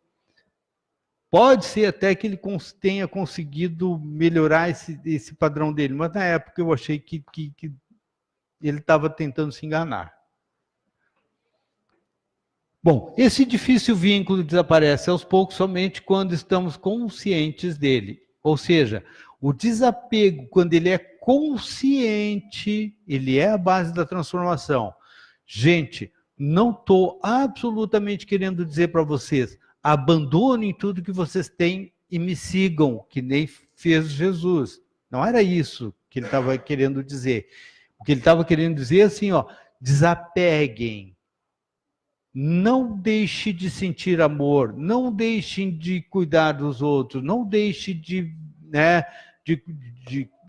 Pode ser até que ele tenha conseguido melhorar esse padrão dele, mas na época eu achei que ele estava tentando se enganar. Bom, esse difícil vínculo desaparece aos poucos somente quando estamos conscientes dele. Ou seja, o desapego, quando ele é consciente, ele é a base da transformação. Gente, não estou absolutamente querendo dizer para vocês, abandonem tudo que vocês têm e me sigam, que nem fez Jesus. Não era isso que ele estava querendo dizer. O que ele estava querendo dizer é assim, ó, desapeguem. Não deixe de sentir amor, não deixem de cuidar dos outros, não deixe de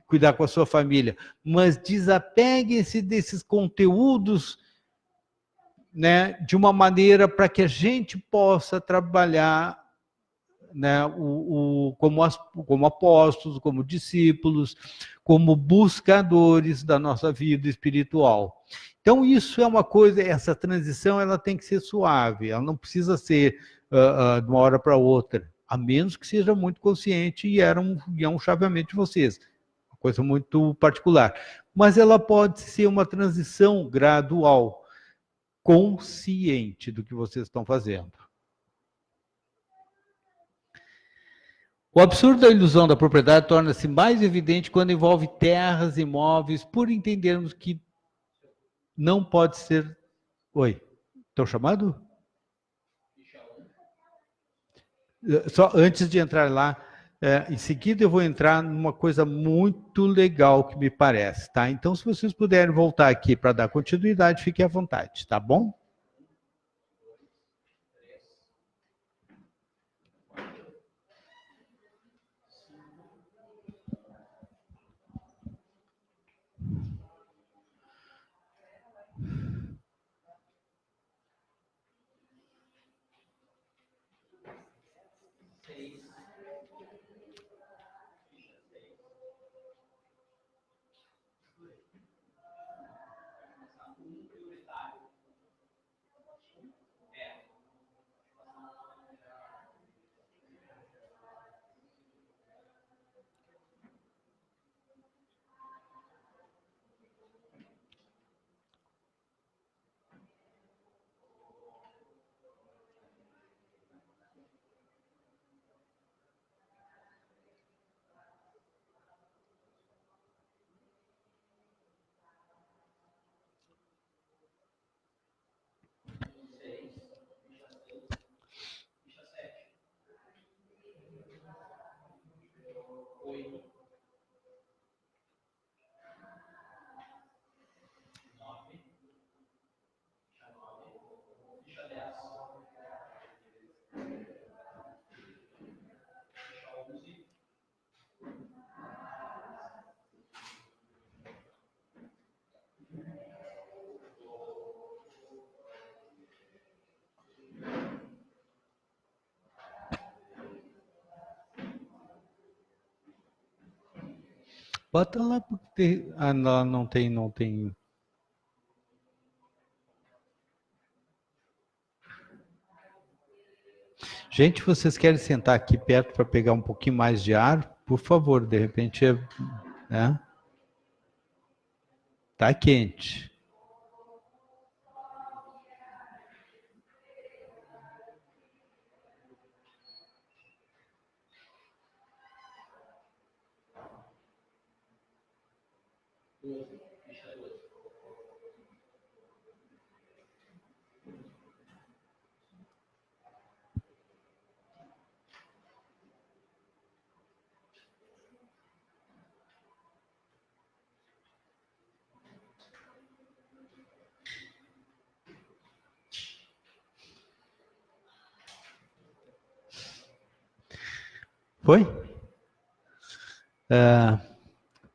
cuidar com a sua família, mas desapeguem-se desses conteúdos, né, de uma maneira para que a gente possa trabalhar, né, como apóstolos, como discípulos, como buscadores da nossa vida espiritual. Então, isso é uma coisa, essa transição ela tem que ser suave, ela não precisa ser de uma hora para outra, a menos que seja muito consciente e é um chaveamento de vocês, uma coisa muito particular. Mas ela pode ser uma transição gradual, consciente do que vocês estão fazendo. O absurdo da ilusão da propriedade torna-se mais evidente quando envolve terras, imóveis, por entendermos que não pode ser... Oi, estão chamando? Só antes de entrar lá, em seguida eu vou entrar numa coisa muito legal que me parece, tá? Então, se vocês puderem voltar aqui para dar continuidade, fiquem à vontade, tá bom? Bota lá porque ah, não tem. Gente, vocês querem sentar aqui perto para pegar um pouquinho mais de ar? Por favor, de repente, né? Tá quente. Foi?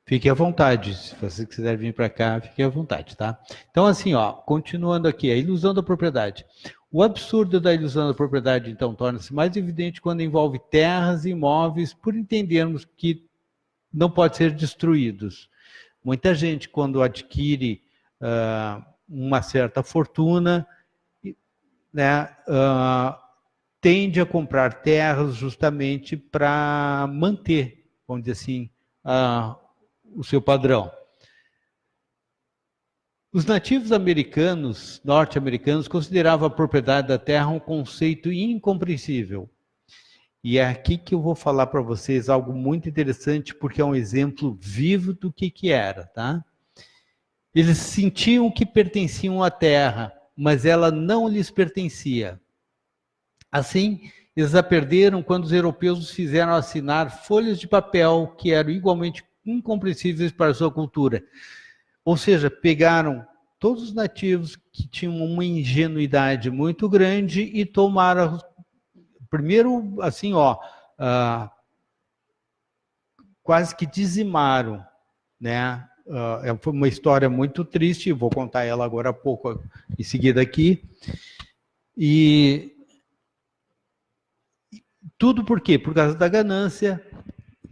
Fique à vontade. Se você quiser vir para cá, fique à vontade, tá? Então, assim, ó, continuando aqui, a ilusão da propriedade. O absurdo da ilusão da propriedade, então, torna-se mais evidente quando envolve terras e imóveis, por entendermos que não podem ser destruídos. Muita gente, quando adquire uma certa fortuna, né, tende a comprar terras justamente para manter, vamos dizer assim, o seu padrão. Os nativos norte-americanos, consideravam a propriedade da terra um conceito incompreensível. E é aqui que eu vou falar para vocês algo muito interessante, porque é um exemplo vivo do que era, tá? Eles sentiam que pertenciam à terra, mas ela não lhes pertencia. Assim, eles a perderam quando os europeus os fizeram assinar folhas de papel que eram igualmente incompreensíveis para a sua cultura. Ou seja, pegaram todos os nativos que tinham uma ingenuidade muito grande e tomaram, primeiro, assim, quase que dizimaram, né? Foi uma história muito triste, vou contar ela agora há pouco, em seguida aqui. E tudo por quê? Por causa da ganância,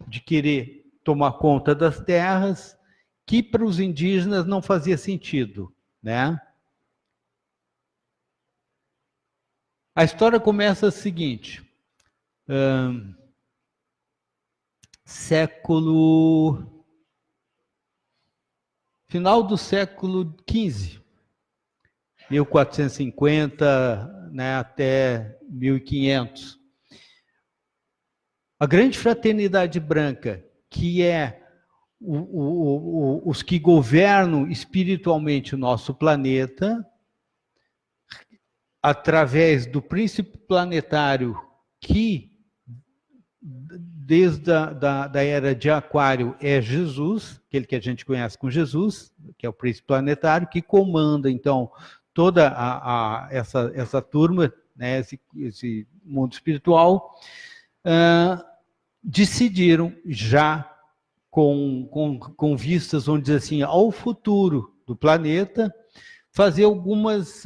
de querer tomar conta das terras, que para os indígenas não fazia sentido, né? A história começa o seguinte, final do século XV, 1450, né, até 1500. A grande fraternidade branca, que é os que governam espiritualmente o nosso planeta, através do príncipe planetário que, desde da era de Aquário, é Jesus, aquele que a gente conhece com Jesus, que é o príncipe planetário, que comanda, então, toda essa turma, né, esse mundo espiritual, decidiram já com vistas, vamos dizer assim, ao futuro do planeta, fazer algumas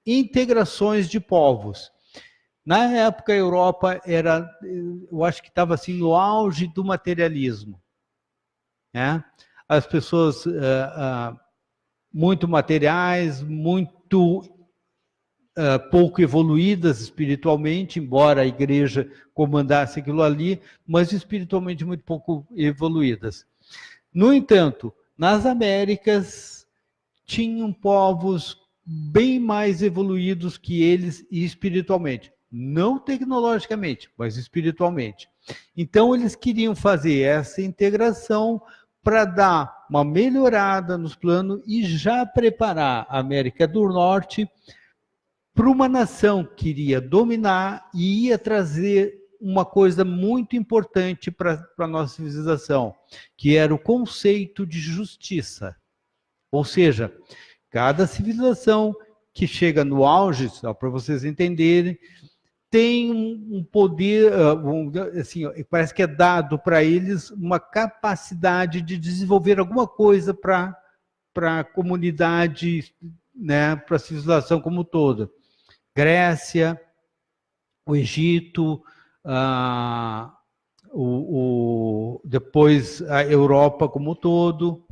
integrações de povos. Na época, a Europa era, eu acho que estava assim, no auge do materialismo, né? As pessoas muito materiais, muito pouco evoluídas espiritualmente, embora a igreja comandasse aquilo ali, mas espiritualmente muito pouco evoluídas. No entanto, nas Américas, tinham povos bem mais evoluídos que eles espiritualmente. Não tecnologicamente, mas espiritualmente. Então, eles queriam fazer essa integração para dar uma melhorada nos planos e já preparar a América do Norte para uma nação que iria dominar e ia trazer uma coisa muito importante para a nossa civilização, que era o conceito de justiça. Ou seja, cada civilização que chega no auge, só para vocês entenderem, tem um poder, assim, parece que é dado para eles uma capacidade de desenvolver alguma coisa para a comunidade, né, para a civilização como um todo. Grécia, o Egito, depois a Europa como um todo,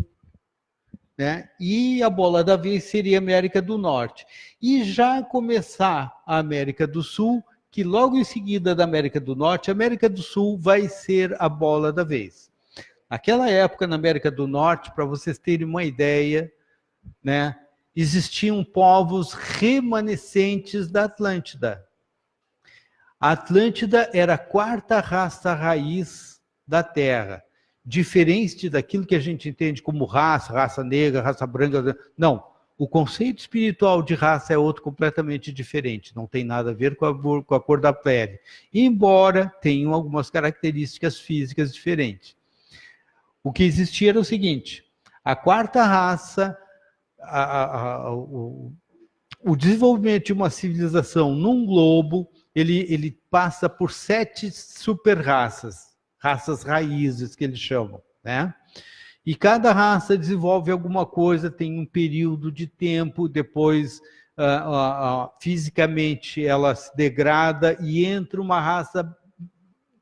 né? E a bola da vez seria a América do Norte. E já começar a América do Sul, que logo em seguida da América do Norte, a América do Sul vai ser a bola da vez. Naquela época, na América do Norte, para vocês terem uma ideia, né, existiam povos remanescentes da Atlântida. A Atlântida era a quarta raça raiz da Terra, diferente daquilo que a gente entende como raça negra, raça branca. Não, o conceito espiritual de raça é outro completamente diferente, não tem nada a ver com a cor da pele, embora tenham algumas características físicas diferentes. O que existia era o seguinte: a quarta raça, o desenvolvimento de uma civilização num globo, ele passa por 7 super-raças, raças raízes que eles chamam, né? E cada raça desenvolve alguma coisa, tem um período de tempo, depois fisicamente ela se degrada e entra uma raça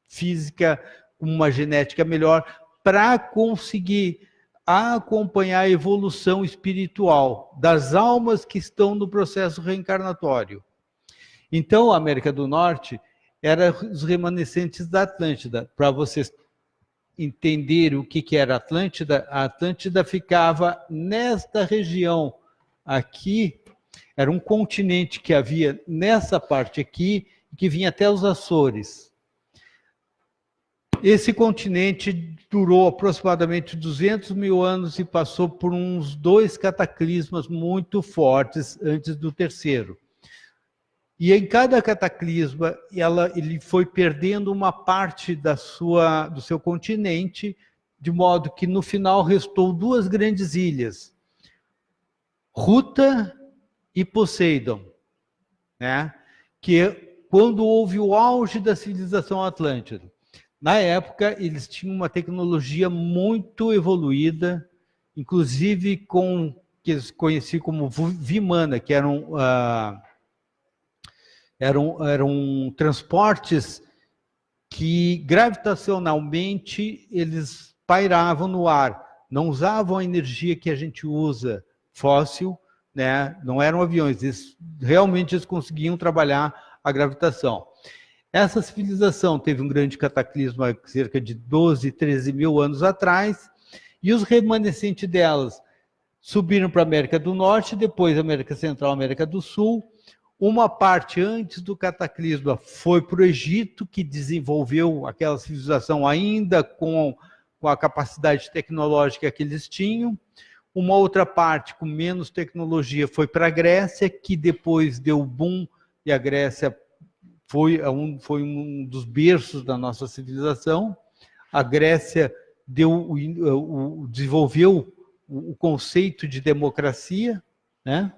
física com uma genética melhor para conseguir acompanhar a evolução espiritual das almas que estão no processo reencarnatório. Então, a América do Norte era os remanescentes da Atlântida. Para vocês entenderem o que era a Atlântida ficava nesta região aqui, era um continente que havia nessa parte aqui, que vinha até os Açores. Esse continente durou aproximadamente 200 mil anos e passou por uns 2 cataclismas muito fortes antes do terceiro. E em cada cataclisma, ele foi perdendo uma parte do seu continente, de modo que no final restou 2 grandes ilhas, Ruta e Poseidon, né? Que quando houve o auge da civilização atlântida. Na época, eles tinham uma tecnologia muito evoluída, inclusive que eles conheciam como Vimana, que eram transportes que gravitacionalmente eles pairavam no ar, não usavam a energia que a gente usa fóssil, né? Não eram aviões, eles conseguiam trabalhar a gravitação. Essa civilização teve um grande cataclismo há cerca de 12, 13 mil anos atrás, e os remanescentes delas subiram para a América do Norte, depois América Central, América do Sul. Uma parte antes do cataclisma foi para o Egito, que desenvolveu aquela civilização ainda com a capacidade tecnológica que eles tinham. Uma outra parte, com menos tecnologia, foi para a Grécia, que depois deu um e a Grécia foi um dos berços da nossa civilização. A Grécia desenvolveu o conceito de democracia, né?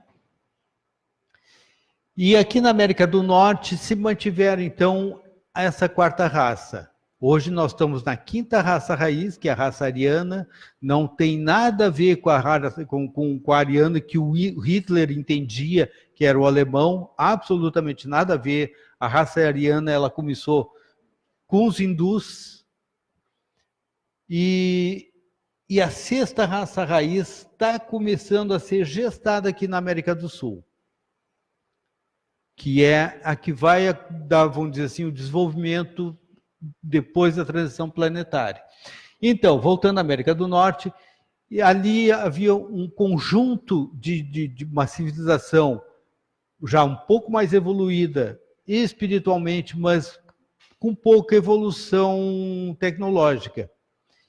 E aqui na América do Norte se mantiveram, então, essa quarta raça. Hoje nós estamos na quinta raça raiz, que é a raça ariana, não tem nada a ver com a ariana que o Hitler entendia, que era o alemão, absolutamente nada a ver. a raça ariana ela começou com os hindus, e a sexta raça raiz está começando a ser gestada aqui na América do Sul, que é a que vai dar, vamos dizer assim, o desenvolvimento depois da transição planetária. Então, voltando à América do Norte, e ali havia um conjunto de uma civilização já um pouco mais evoluída espiritualmente, mas com pouca evolução tecnológica.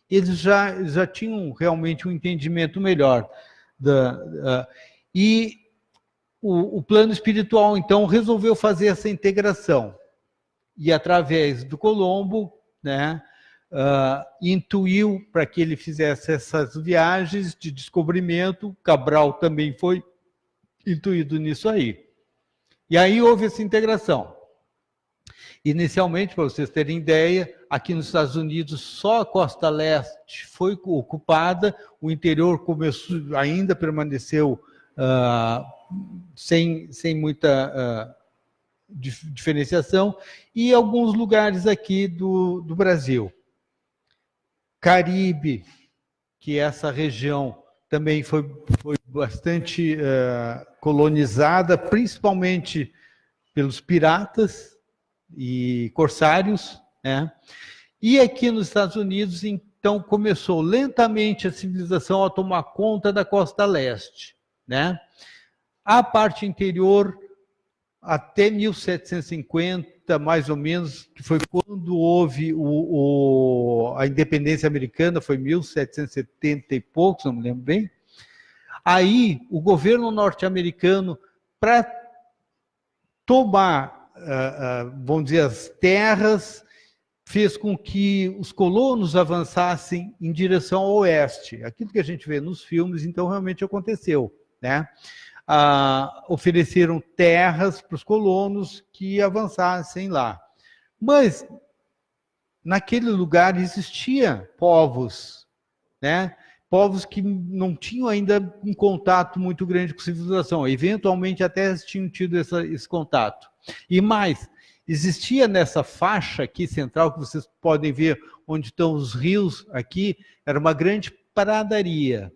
Eles já tinham realmente um entendimento melhor. E o plano espiritual, então, resolveu fazer essa integração. E, através do Colombo, né, intuiu para que ele fizesse essas viagens de descobrimento. Cabral também foi intuído nisso aí. E aí houve essa integração. Inicialmente, para vocês terem ideia, aqui nos Estados Unidos só a costa leste foi ocupada, o interior começou, ainda permaneceu sem muita diferenciação, e alguns lugares aqui do Brasil. Caribe, que essa região também foi bastante colonizada, principalmente pelos piratas e corsários, né? E aqui nos Estados Unidos, então, começou lentamente a civilização a tomar conta da costa leste, né? A parte interior, até 1750, mais ou menos, que foi quando houve a independência americana, foi 1770 e poucos, não me lembro bem. Aí, o governo norte-americano, para tomar, vamos dizer, as terras, fez com que os colonos avançassem em direção ao oeste. Aquilo que a gente vê nos filmes, então, realmente aconteceu, né? Ofereceram terras para os colonos que avançassem lá. Mas, naquele lugar, existiam povos, né? Povos que não tinham ainda um contato muito grande com a civilização. Eventualmente, até tinham tido esse contato. E mais, existia nessa faixa aqui central, que vocês podem ver onde estão os rios aqui, era uma grande pradaria.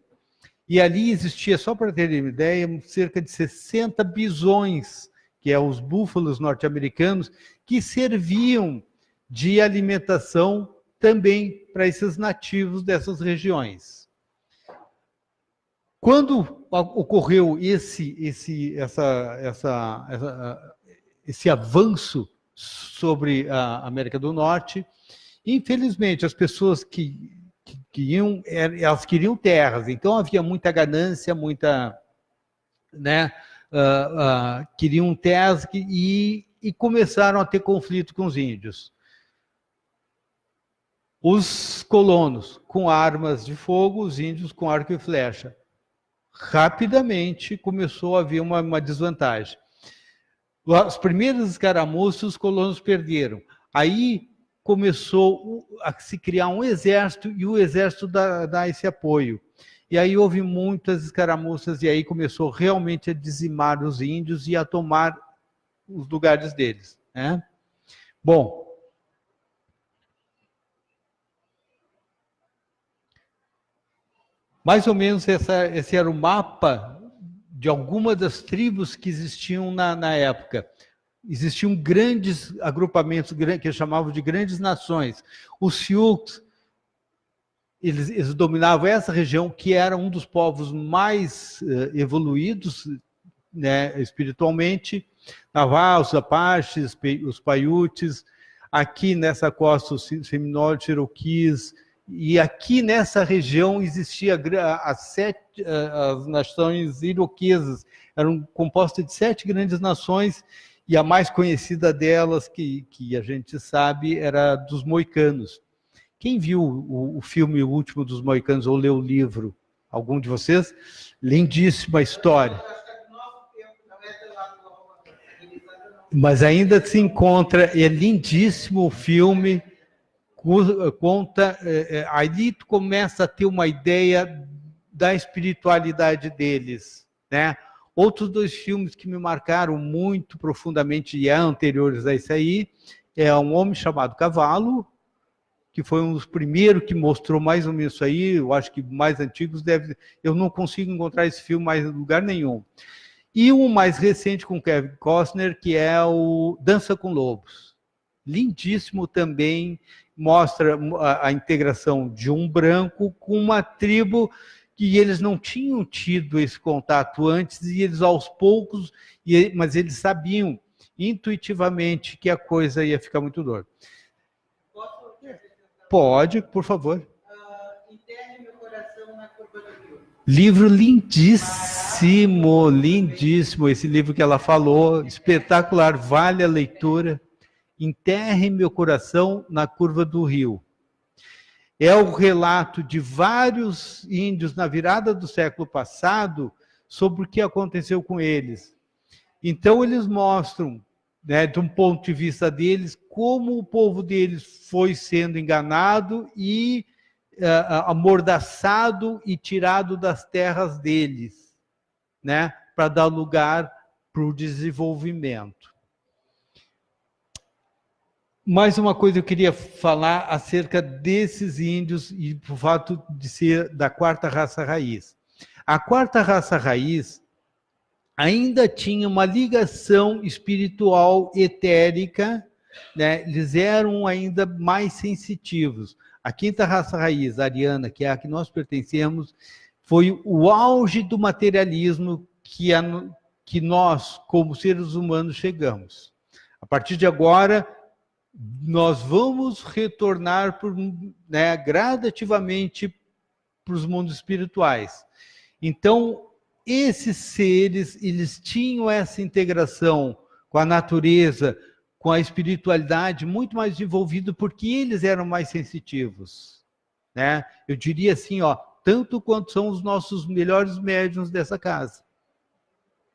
E ali existia, só para terem uma ideia, cerca de 60 bisões, que é os búfalos norte-americanos, que serviam de alimentação também para esses nativos dessas regiões. Quando ocorreu esse avanço sobre a América do Norte, infelizmente, as pessoas que iam, elas queriam terras, então havia muita ganância, muita, né, queriam terras e começaram a ter conflito com os índios. Os colonos com armas de fogo, os índios com arco e flecha. Rapidamente começou a haver uma desvantagem. Os primeiros escaramuças, os colonos perderam. Aí começou a se criar um exército, e o exército dá esse apoio. E aí houve muitas escaramuças, e aí começou realmente a dizimar os índios e a tomar os lugares deles, né? Bom, mais ou menos esse era o mapa de algumas das tribos que existiam na época. Existiam grandes agrupamentos que eles chamavam de grandes nações. Os Sioux, eles dominavam essa região, que era um dos povos mais evoluídos, né, espiritualmente. Navajos, Apaches, os Paiutes. Aqui nessa costa, os Seminole, Cherokees. E aqui nessa região existia as nações iroquesas, eram compostas de 7 grandes nações, e a mais conhecida delas, que a gente sabe, era dos moicanos. Quem viu o filme O Último dos Moicanos ou leu o livro? Algum de vocês? Lindíssima história. Mas ainda se encontra, é lindíssimo o filme. Conta, aí tu começa a ter uma ideia da espiritualidade deles, né? Outros 2 filmes que me marcaram muito profundamente e anteriores a esse aí, é Um Homem Chamado Cavalo, que foi um dos primeiros que mostrou mais ou menos isso aí. Eu acho que mais antigos eu não consigo encontrar esse filme mais em lugar nenhum. E o mais recente com Kevin Costner, que é o Dança com Lobos. Lindíssimo também, mostra a integração de um branco com uma tribo que eles não tinham tido esse contato antes, e eles aos poucos, mas eles sabiam intuitivamente que a coisa ia ficar muito dura. Pode, por favor. Enterre meu coração na curva do rio. Livro lindíssimo, lindíssimo. Esse livro que ela falou, espetacular, vale a leitura. Enterre meu coração na curva do rio. É o relato de vários índios na virada do século passado sobre o que aconteceu com eles. Então, eles mostram, né, de um ponto de vista deles, como o povo deles foi sendo enganado e amordaçado e tirado das terras deles, né, para dar lugar para o desenvolvimento. Mais uma coisa eu queria falar acerca desses índios e o fato de ser da 4ª raça raiz. A 4ª raça raiz ainda tinha uma ligação espiritual etérica, né? Eles eram ainda mais sensitivos. A 5ª raça raiz, a ariana, que é a que nós pertencemos, foi o auge do materialismo que nós, como seres humanos, chegamos. A partir de agora, nós vamos retornar gradativamente para os mundos espirituais. Então, esses seres, eles tinham essa integração com a natureza, com a espiritualidade muito mais desenvolvida, porque eles eram mais sensitivos, né? Eu diria assim, tanto quanto são os nossos melhores médiuns dessa casa.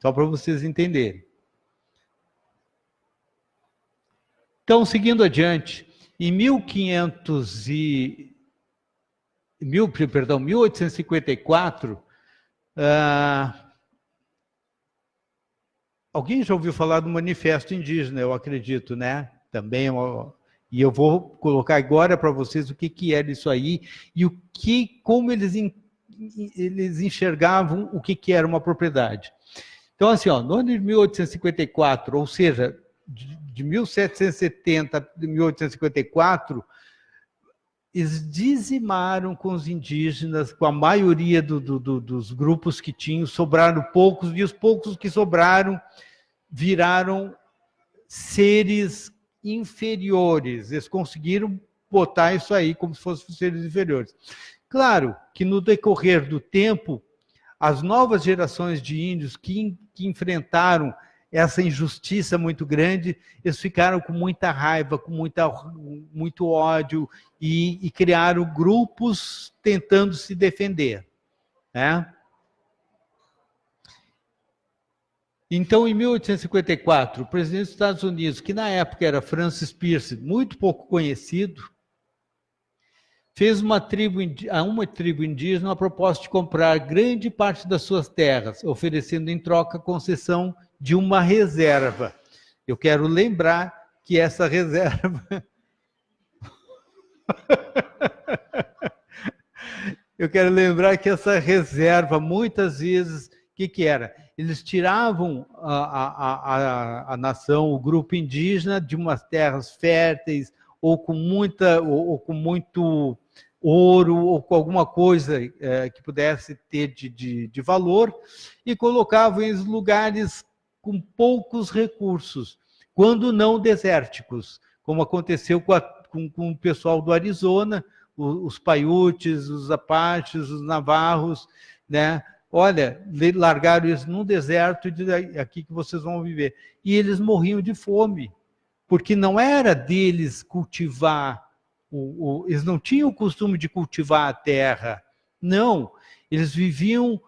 Só para vocês entenderem. Então, seguindo adiante, em 1854, alguém já ouviu falar do Manifesto Indígena, eu acredito, né? Também, e eu vou colocar agora para vocês o que era isso aí e como eles enxergavam o que era uma propriedade. Então, assim, no ano de 1854, ou seja, de 1770 a 1854, eles dizimaram com os indígenas, com a maioria dos grupos que tinham, sobraram poucos, e os poucos que sobraram viraram seres inferiores. Eles conseguiram botar isso aí como se fossem seres inferiores. Claro que no decorrer do tempo, as novas gerações de índios que enfrentaram essa injustiça muito grande, eles ficaram com muita raiva, com muito ódio e criaram grupos tentando se defender, né? Então, em 1854, o presidente dos Estados Unidos, que na época era Francis Pierce, muito pouco conhecido, fez a uma tribo indígena uma proposta de comprar grande parte das suas terras, oferecendo em troca a concessão de uma reserva. Eu quero lembrar que essa reserva... muitas vezes, o que era? Eles tiravam a nação, o grupo indígena, de umas terras férteis, ou com muito ouro, ou com alguma coisa que pudesse ter de valor, e colocavam em lugares com poucos recursos, quando não desérticos, como aconteceu com o pessoal do Arizona, os Paiutes, os Apaches, os Navarros, né? Olha, largaram eles num deserto e aqui que vocês vão viver. E eles morriam de fome, porque não era deles cultivar, eles não tinham o costume de cultivar a terra, não. Eles viviam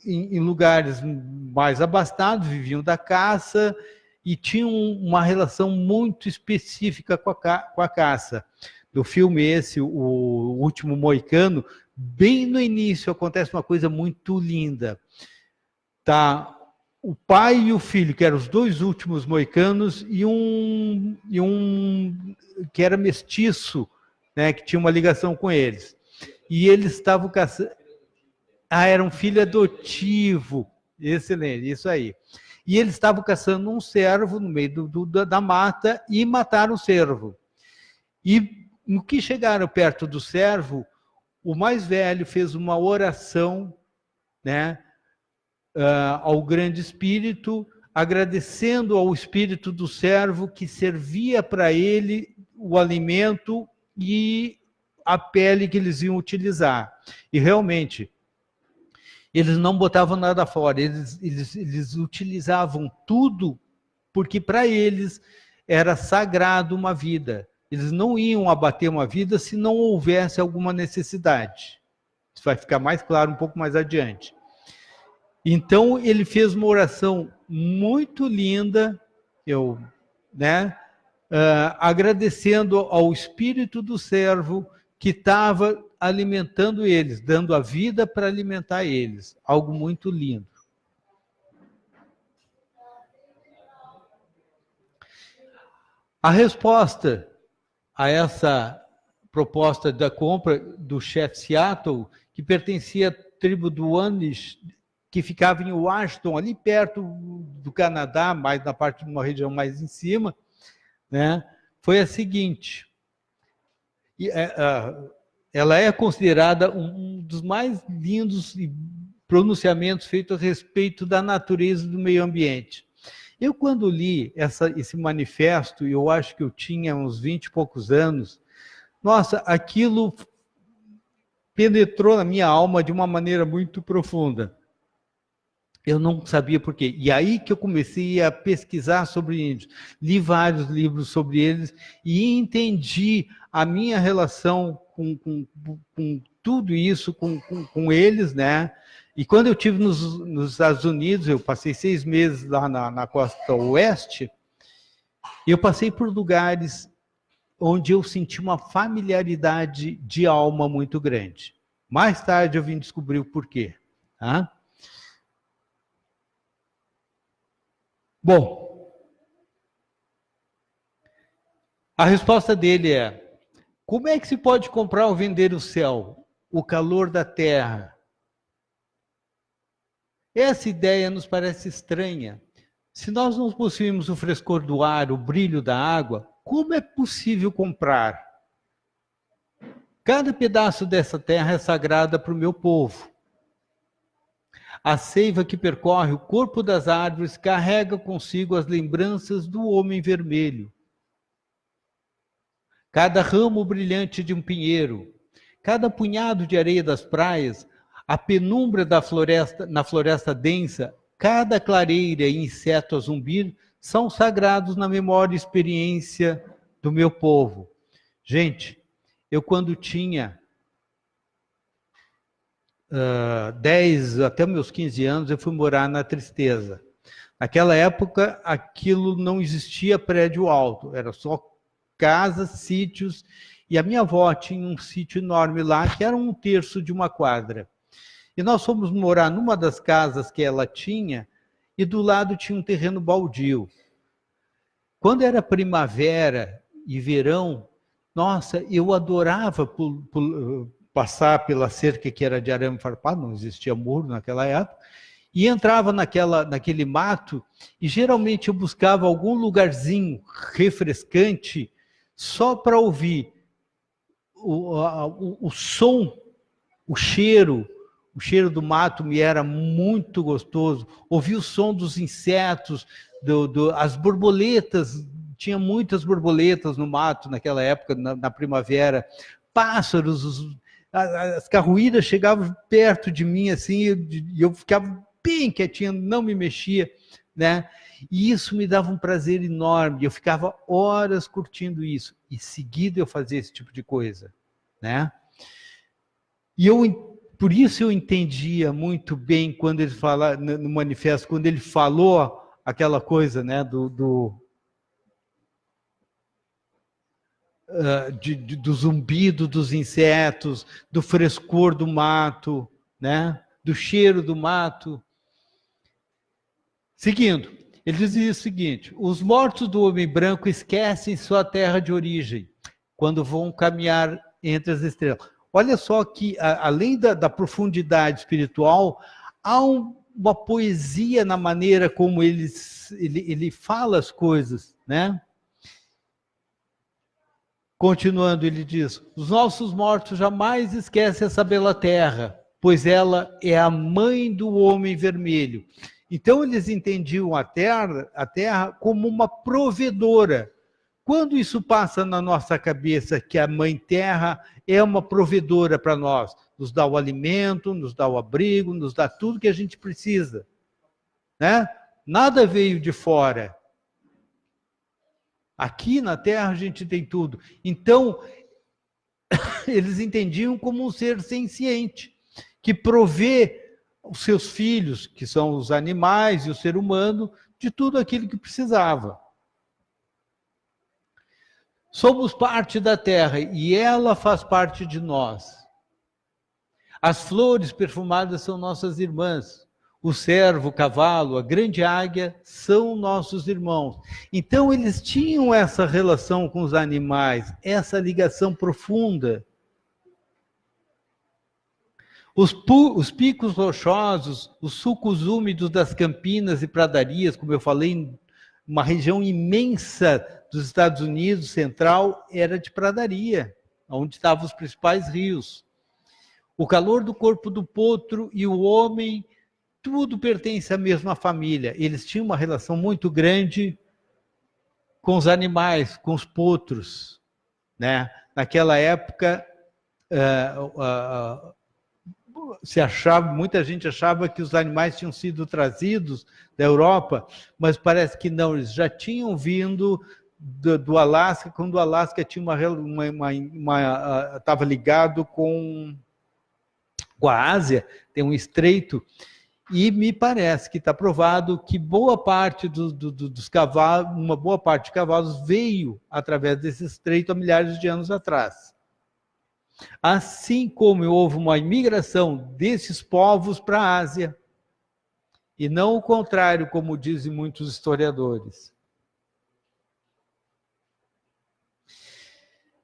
em lugares mais abastados, viviam da caça e tinham uma relação muito específica com a caça. No filme esse, O Último Moicano, bem no início acontece uma coisa muito linda. Tá o pai e o filho, que eram os dois últimos moicanos, e um que era mestiço, né, que tinha uma ligação com eles. E eles estavam caçando... era um filho adotivo. Excelente, isso aí. E eles estavam caçando um cervo no meio da mata e mataram o cervo. E no que chegaram perto do cervo, o mais velho fez uma oração, né, ao grande espírito, agradecendo ao espírito do servo que servia para ele o alimento e a pele que eles iam utilizar. E realmente, eles não botavam nada fora, eles utilizavam tudo, porque para eles era sagrado uma vida. Eles não iam abater uma vida se não houvesse alguma necessidade. Isso vai ficar mais claro um pouco mais adiante. Então, ele fez uma oração muito linda, agradecendo ao espírito do servo que estava alimentando eles, dando a vida para alimentar eles. Algo muito lindo. A resposta a essa proposta da compra do chefe Seattle, que pertencia à tribo do Anish, que ficava em Washington, ali perto do Canadá, mais na parte de uma região mais em cima, né, foi a seguinte. Ela é considerada um dos mais lindos pronunciamentos feitos a respeito da natureza do meio ambiente. Eu, quando li esse manifesto, eu acho que eu tinha uns 20 e poucos anos, nossa, aquilo penetrou na minha alma de uma maneira muito profunda. Eu não sabia por quê. E aí que eu comecei a pesquisar sobre índios. Li vários livros sobre eles e entendi a minha relação com tudo isso, com eles, né? E quando eu estive nos Estados Unidos, eu passei 6 meses lá na costa oeste, eu passei por lugares onde eu senti uma familiaridade de alma muito grande. Mais tarde eu vim descobrir o porquê. Tá? Bom, a resposta dele é: como é que se pode comprar ou vender o céu, o calor da terra? Essa ideia nos parece estranha. Se nós não possuímos o frescor do ar, o brilho da água, como é possível comprar? Cada pedaço dessa terra é sagrada para o meu povo. A seiva que percorre o corpo das árvores carrega consigo as lembranças do homem vermelho. Cada ramo brilhante de um pinheiro, cada punhado de areia das praias, a penumbra da floresta, na floresta densa, cada clareira e inseto a zumbir são sagrados na memória e experiência do meu povo. Gente, eu quando tinha 10 até meus 15 anos, eu fui morar na Tristeza. Naquela época, aquilo não existia prédio alto, era só casas, sítios, e a minha avó tinha um sítio enorme lá, que era 1/3 de uma quadra. E nós fomos morar numa das casas que ela tinha, e do lado tinha um terreno baldio. Quando era primavera e verão, nossa, eu adorava passar pela cerca que era de arame farpado, não existia muro naquela época, e entrava naquele mato, e geralmente eu buscava algum lugarzinho refrescante só para ouvir o som, o cheiro do mato me era muito gostoso. Ouvir o som dos insetos, as borboletas, tinha muitas borboletas no mato naquela época, na primavera, pássaros, as carruídas chegavam perto de mim assim, e eu ficava bem quietinho, não me mexia, né? E isso me dava um prazer enorme, eu ficava horas curtindo isso, e seguido eu fazia esse tipo de coisa, né? E por isso eu entendia muito bem quando ele fala no manifesto, quando ele falou aquela coisa, né, do zumbido dos insetos, do frescor do mato, né, do cheiro do mato. Seguindo, ele dizia o seguinte: os mortos do homem branco esquecem sua terra de origem quando vão caminhar entre as estrelas. Olha só que, além da profundidade espiritual, há uma poesia na maneira como ele fala as coisas, né? Continuando, ele diz: os nossos mortos jamais esquecem essa bela terra, pois ela é a mãe do homem vermelho. Então, eles entendiam a terra como uma provedora. Quando isso passa na nossa cabeça que a Mãe Terra é uma provedora para nós, nos dá o alimento, nos dá o abrigo, nos dá tudo que a gente precisa, né? Nada veio de fora. Aqui na Terra a gente tem tudo. Então, eles entendiam como um ser senciente, que provê os seus filhos, que são os animais e o ser humano, de tudo aquilo que precisava. Somos parte da terra e ela faz parte de nós. As flores perfumadas são nossas irmãs. O cervo, o cavalo, a grande águia são nossos irmãos. Então eles tinham essa relação com os animais, essa ligação profunda. Os picos rochosos, os sulcos úmidos das campinas e pradarias, como eu falei, uma região imensa dos Estados Unidos, central, era de pradaria, onde estavam os principais rios. O calor do corpo do potro e o homem, tudo pertence à mesma família. Eles tinham uma relação muito grande com os animais, com os potros, né? Naquela época, muita gente achava que os animais tinham sido trazidos da Europa, mas parece que não, eles já tinham vindo do Alasca, quando o Alasca tinha estava ligado com a Ásia, tem um estreito, e me parece que está provado que boa parte dos cavalos, uma boa parte de cavalos veio através desse estreito há milhares de anos atrás. Assim como houve uma imigração desses povos para a Ásia, e não o contrário, como dizem muitos historiadores.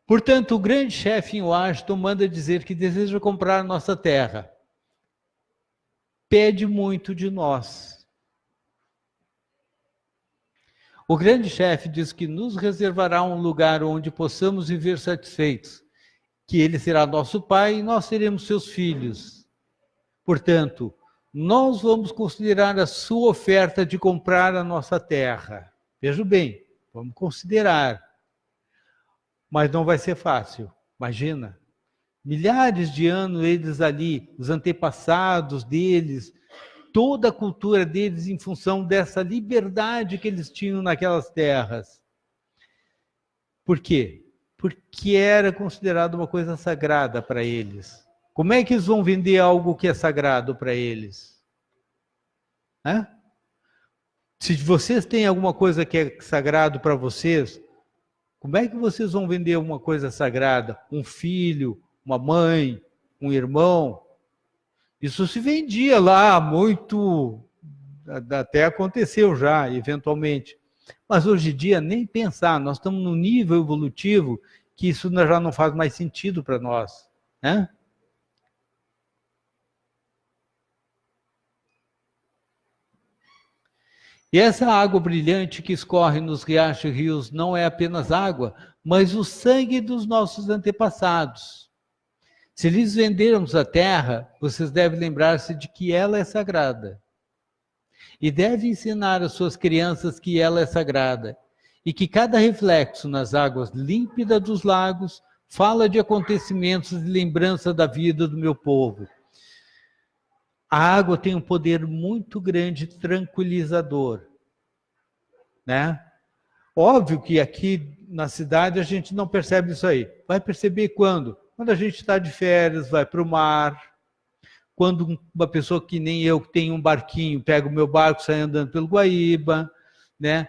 Portanto, o grande chefe em Washington manda dizer que deseja comprar nossa terra. Pede muito de nós. O grande chefe diz que nos reservará um lugar onde possamos viver satisfeitos, que ele será nosso pai e nós seremos seus filhos. Portanto, nós vamos considerar a sua oferta de comprar a nossa terra. Veja bem, vamos considerar. Mas não vai ser fácil. Imagina, milhares de anos eles ali, os antepassados deles, toda a cultura deles em função dessa liberdade que eles tinham naquelas terras. Por quê? Porque era considerado uma coisa sagrada para eles. Como é que eles vão vender algo que é sagrado para eles? Se vocês têm alguma coisa que é sagrado para vocês, como é que vocês vão vender uma coisa sagrada? Um filho, uma mãe, um irmão? Isso se vendia lá muito, até aconteceu já, eventualmente. Mas hoje em dia, nem pensar, nós estamos num nível evolutivo que isso já não faz mais sentido para nós, né? E essa água brilhante que escorre nos riachos e rios não é apenas água, mas o sangue dos nossos antepassados. Se lhes vendermos a terra, vocês devem lembrar-se de que ela é sagrada. E devem ensinar às suas crianças que ela é sagrada. E que cada reflexo nas águas límpidas dos lagos fala de acontecimentos de lembrança da vida do meu povo. A água tem um poder muito grande tranquilizador, né? Óbvio que aqui na cidade a gente não percebe isso aí. Vai perceber quando? Quando a gente está de férias, vai para o mar. Quando uma pessoa que nem eu, que tem um barquinho, pega o meu barco e sai andando pelo Guaíba, né?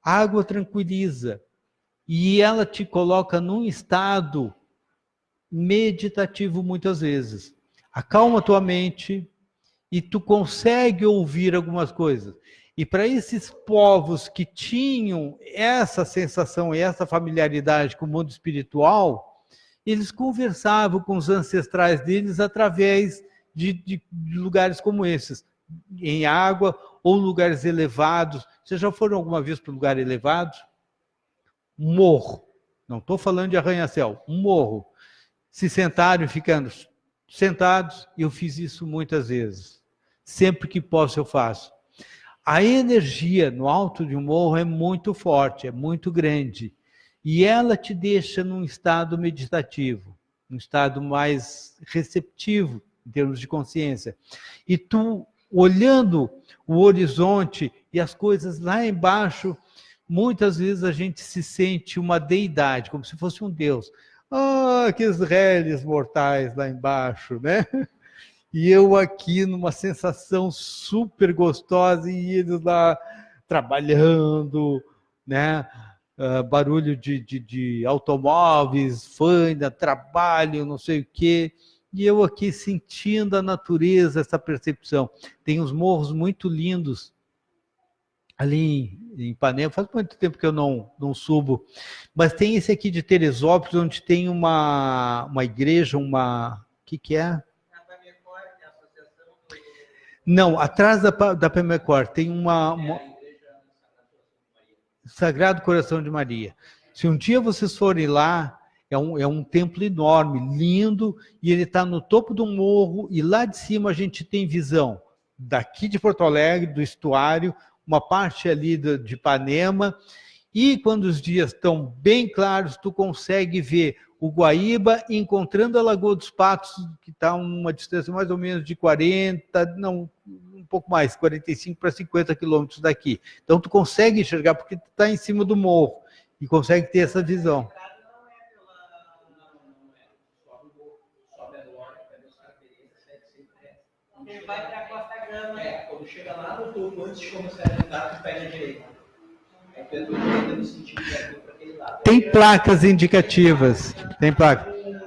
A água tranquiliza. E ela te coloca num estado meditativo muitas vezes. Acalma tua mente e tu consegue ouvir algumas coisas. E para esses povos que tinham essa sensação e essa familiaridade com o mundo espiritual, eles conversavam com os ancestrais deles através de lugares como esses, em água ou lugares elevados. Vocês já foram alguma vez para um lugar elevado? Um morro. Não estou falando de arranha-céu. Um morro. Se sentaram e ficando sentados, eu fiz isso muitas vezes. Sempre que posso eu faço. A energia no alto de um morro é muito forte, é muito grande. E ela te deixa num estado meditativo, um estado mais receptivo em termos de consciência. E tu, olhando o horizonte e as coisas lá embaixo, muitas vezes a gente se sente uma deidade, como se fosse um deus. Ah, aqueles réis mortais lá embaixo, né? E eu aqui numa sensação super gostosa e eles lá trabalhando, né? Barulho de automóveis, faina, trabalho, não sei o quê. E eu aqui sentindo a natureza, essa percepção. Tem uns morros muito lindos ali em Ipanema, faz muito tempo que eu não subo, mas tem esse aqui de Teresópolis, onde tem uma igreja, o que é? Não, atrás da Pemecor tem uma Sagrado Coração de Maria. Se um dia vocês forem lá, é um templo enorme, lindo, e ele está no topo do morro, e lá de cima a gente tem visão daqui de Porto Alegre, do estuário, uma parte ali de Ipanema, e quando os dias estão bem claros, tu consegue ver o Guaíba encontrando a Lagoa dos Patos, que está a uma distância mais ou menos de 40, não, um pouco mais, 45 para 50 quilômetros daqui. Então tu consegue enxergar, porque tu está em cima do morro, e consegue ter essa visão. Ele vai para a Costa Gama. Quando chega lá no topo, antes de começar a andar, tu pega a direita. Aí tu entra direita no sentido de ir para aquele lado. Tem placas indicativas. Tem placa. Bem lá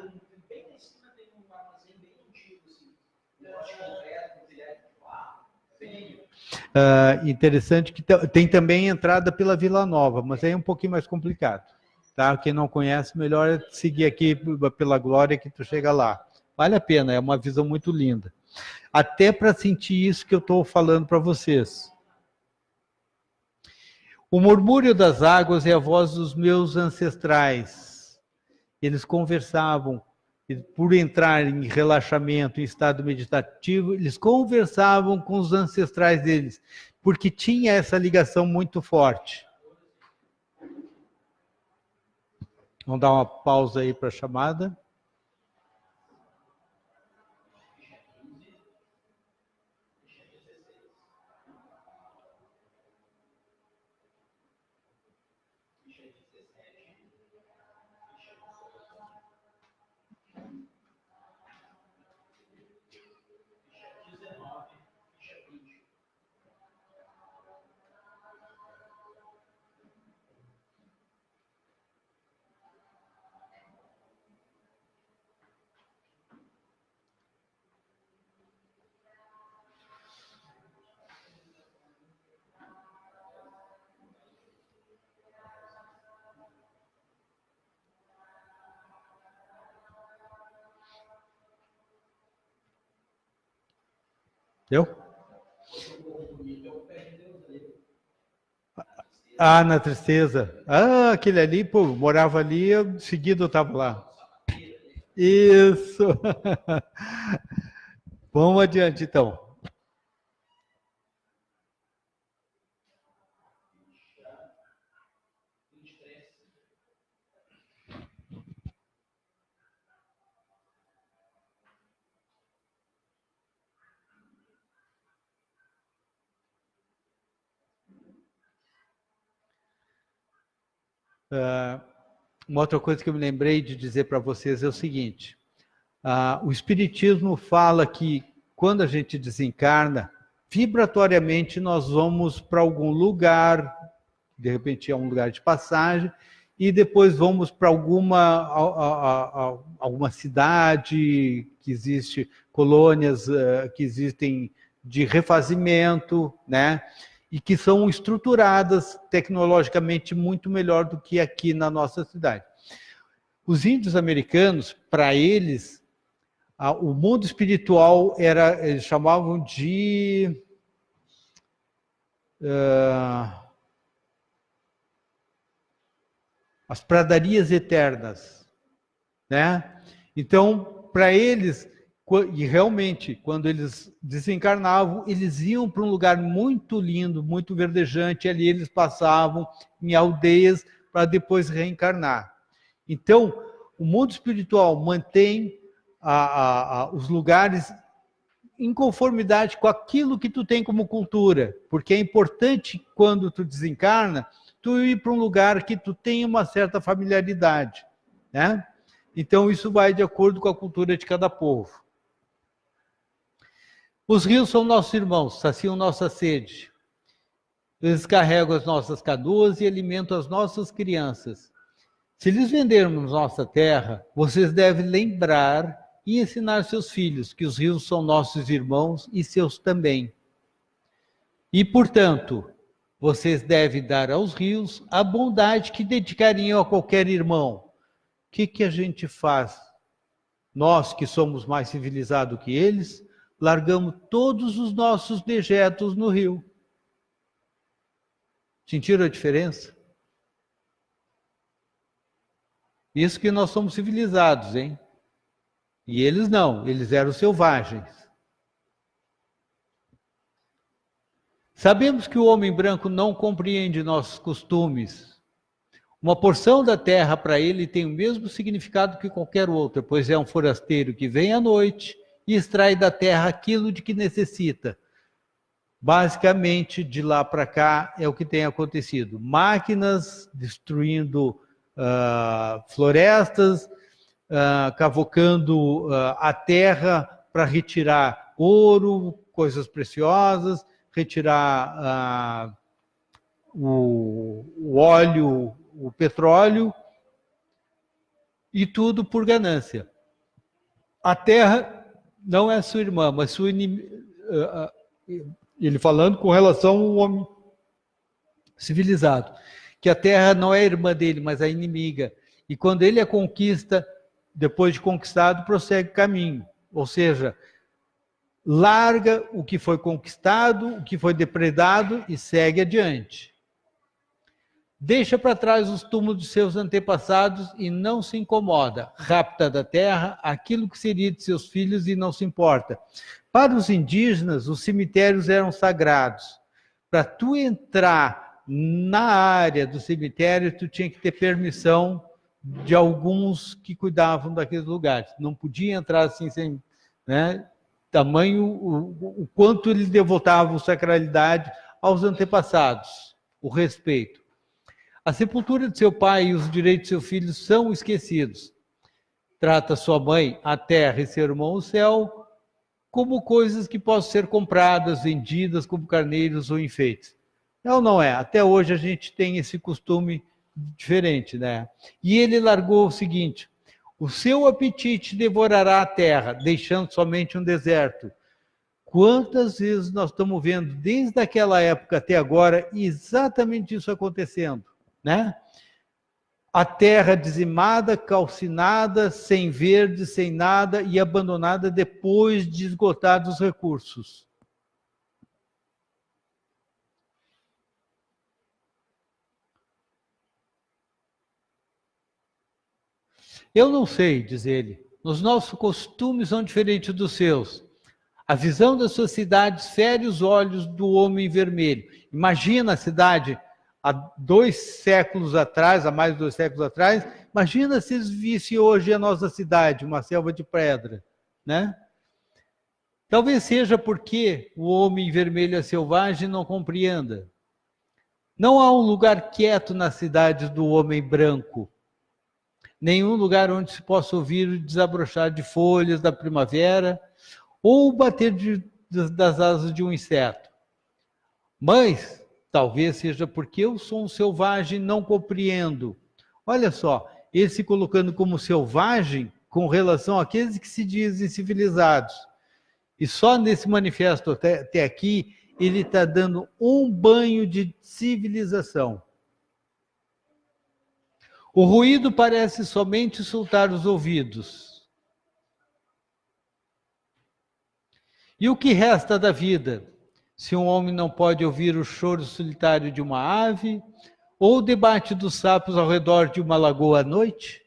em cima tem um armazém bem antigo, assim. Um negócio de concreto, um telhado de barro. Interessante que tem também entrada pela Vila Nova, mas aí é um pouquinho mais complicado. Tá? Quem não conhece, melhor é seguir aqui pela Glória que tu chega lá. Vale a pena, é uma visão muito linda. Até para sentir isso que eu estou falando para vocês. O murmúrio das águas é a voz dos meus ancestrais. Eles conversavam, por entrar em relaxamento, em estado meditativo, eles conversavam com os ancestrais deles, porque tinha essa ligação muito forte. Vamos dar uma pausa aí para a chamada. Deu? Ah, na tristeza. Ah, aquele ali, pô, morava ali, eu, seguido eu estava lá. Isso. Vamos adiante, então. Uma outra coisa que eu me lembrei de dizer para vocês é o seguinte: o Espiritismo fala que quando a gente desencarna, vibratoriamente nós vamos para algum lugar, de repente é um lugar de passagem, e depois vamos para alguma cidade que existe, colônias que existem de refazimento, né? e que são estruturadas tecnologicamente muito melhor do que aqui na nossa cidade. Os índios americanos, para eles, o mundo espiritual era, eles chamavam de as pradarias eternas, né? Então, para eles, e realmente, quando eles desencarnavam, eles iam para um lugar muito lindo, muito verdejante, ali eles passavam em aldeias para depois reencarnar. Então, o mundo espiritual mantém os lugares em conformidade com aquilo que tu tem como cultura, porque é importante, quando tu desencarna, tu ir para um lugar que tu tenha uma certa familiaridade, né? Então, isso vai de acordo com a cultura de cada povo. Os rios são nossos irmãos, saciam nossa sede. Eles carregam as nossas canoas e alimentam as nossas crianças. Se eles vendermos nossa terra, vocês devem lembrar e ensinar seus filhos que os rios são nossos irmãos e seus também. E, portanto, vocês devem dar aos rios a bondade que dedicariam a qualquer irmão. O que a gente faz? Nós, que somos mais civilizados que eles, largamos todos os nossos dejetos no rio. Sentiram a diferença? Isso que nós somos civilizados, hein? E eles não, eles eram selvagens. Sabemos que o homem branco não compreende nossos costumes. Uma porção da terra para ele tem o mesmo significado que qualquer outra, pois é um forasteiro que vem à noite e extrai da terra aquilo de que necessita. Basicamente, de lá para cá, é o que tem acontecido. Máquinas destruindo florestas, cavocando a terra para retirar ouro, coisas preciosas, retirar o óleo, o petróleo, e tudo por ganância. A terra não é sua irmã, mas sua inimiga. Ele falando com relação ao homem civilizado, que a terra não é irmã dele, mas a inimiga. E quando ele a conquista, depois de conquistado, prossegue o caminho. Ou seja, larga o que foi conquistado, o que foi depredado e segue adiante. Deixa para trás os túmulos de seus antepassados e não se incomoda. Rapta da terra aquilo que seria de seus filhos e não se importa. Para os indígenas, os cemitérios eram sagrados. Para tu entrar na área do cemitério, tu tinha que ter permissão de alguns que cuidavam daqueles lugares. Não podia entrar assim sem, né, tamanho, o quanto eles devotavam sacralidade aos antepassados, o respeito. A sepultura de seu pai e os direitos de seu filho são esquecidos. Trata sua mãe, a terra, e seu irmão, o céu, como coisas que possam ser compradas, vendidas como carneiros ou enfeites. Não, não é. Até hoje a gente tem esse costume diferente, né? E ele largou o seguinte: o seu apetite devorará a terra, deixando somente um deserto. Quantas vezes nós estamos vendo, desde aquela época até agora, exatamente isso acontecendo, né? A terra dizimada, calcinada, sem verde, sem nada e abandonada depois de esgotados os recursos. Eu não sei, diz ele, os nossos costumes são diferentes dos seus. A visão das suas cidades fere os olhos do homem vermelho. Imagina a cidade há 2 séculos atrás, há mais de 2 séculos atrás, imagina se eles vissem hoje a nossa cidade, uma selva de pedra, né? Talvez seja porque o homem vermelho é selvagem e não compreenda. Não há um lugar quieto nas cidades do homem branco. Nenhum lugar onde se possa ouvir o desabrochar de folhas da primavera ou o bater das asas de um inseto. Mas talvez seja porque eu sou um selvagem e não compreendo. Olha só, ele se colocando como selvagem com relação àqueles que se dizem civilizados. E só nesse manifesto até aqui, ele está dando um banho de civilização. O ruído parece somente soltar os ouvidos. E o que resta da vida, se um homem não pode ouvir o choro solitário de uma ave, ou o debate dos sapos ao redor de uma lagoa à noite?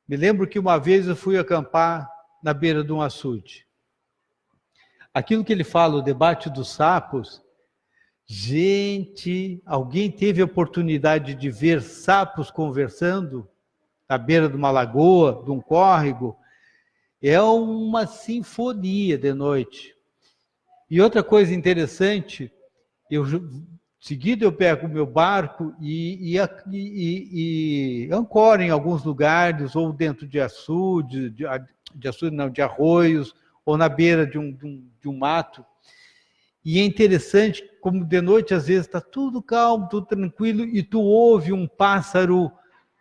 Me lembro que uma vez eu fui acampar na beira de um açude. Aquilo que ele fala, o debate dos sapos, gente, alguém teve a oportunidade de ver sapos conversando na beira de uma lagoa, de um córrego? É uma sinfonia de noite. E outra coisa interessante, seguido eu pego o meu barco e ancoro em alguns lugares, ou dentro de açude, de arroios, ou na beira de um mato. E é interessante como de noite, às vezes, está tudo calmo, tudo tranquilo, e tu ouve um pássaro,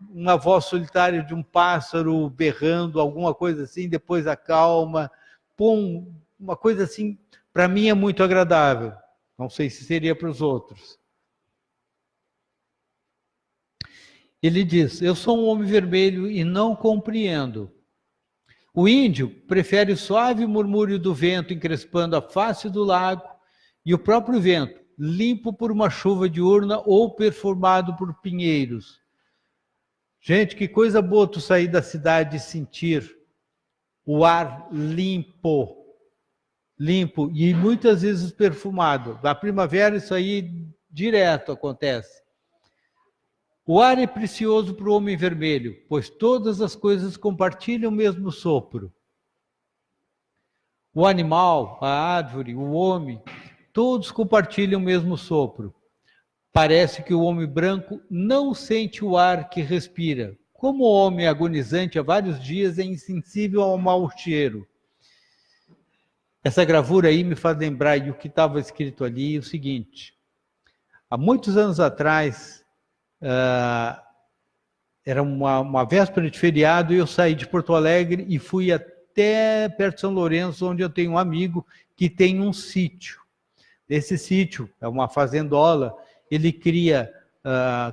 uma voz solitária de um pássaro berrando, alguma coisa assim, depois acalma. Pum, uma coisa assim, para mim é muito agradável. Não sei se seria para os outros. Ele diz, eu sou um homem vermelho e não compreendo. O índio prefere o suave murmúrio do vento encrespando a face do lago e o próprio vento, limpo por uma chuva diurna ou perfumado por pinheiros. Gente, que coisa boa tu sair da cidade e sentir o ar limpo e muitas vezes perfumado. Na primavera isso aí direto acontece. O ar é precioso para o homem vermelho, pois todas as coisas compartilham o mesmo sopro. O animal, a árvore, o homem, todos compartilham o mesmo sopro. Parece que o homem branco não sente o ar que respira. Como o homem agonizante há vários dias é insensível ao mau cheiro. Essa gravura aí me faz lembrar, e o que estava escrito ali, é o seguinte. Há muitos anos atrás, era uma véspera de feriado, e eu saí de Porto Alegre e fui até perto de São Lourenço, onde eu tenho um amigo que tem um sítio. Esse sítio é uma fazendola, ele cria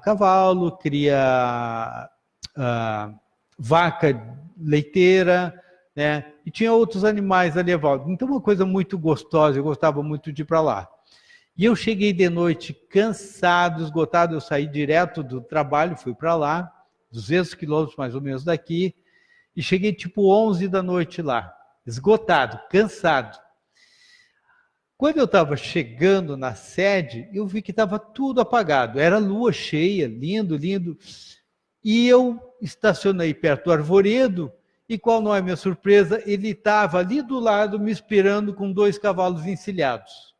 cavalo, cria vaca leiteira, né? E tinha outros animais ali à volta. Então, uma coisa muito gostosa, eu gostava muito de ir para lá. E eu cheguei de noite cansado, esgotado, eu saí direto do trabalho, fui para lá, 200 quilômetros mais ou menos daqui, e cheguei tipo 11 da noite lá, esgotado, cansado. Quando eu estava chegando na sede, eu vi que estava tudo apagado, era lua cheia, lindo, lindo, e eu estacionei perto do arvoredo, e qual não é minha surpresa, ele estava ali do lado me esperando com 2 cavalos encilhados.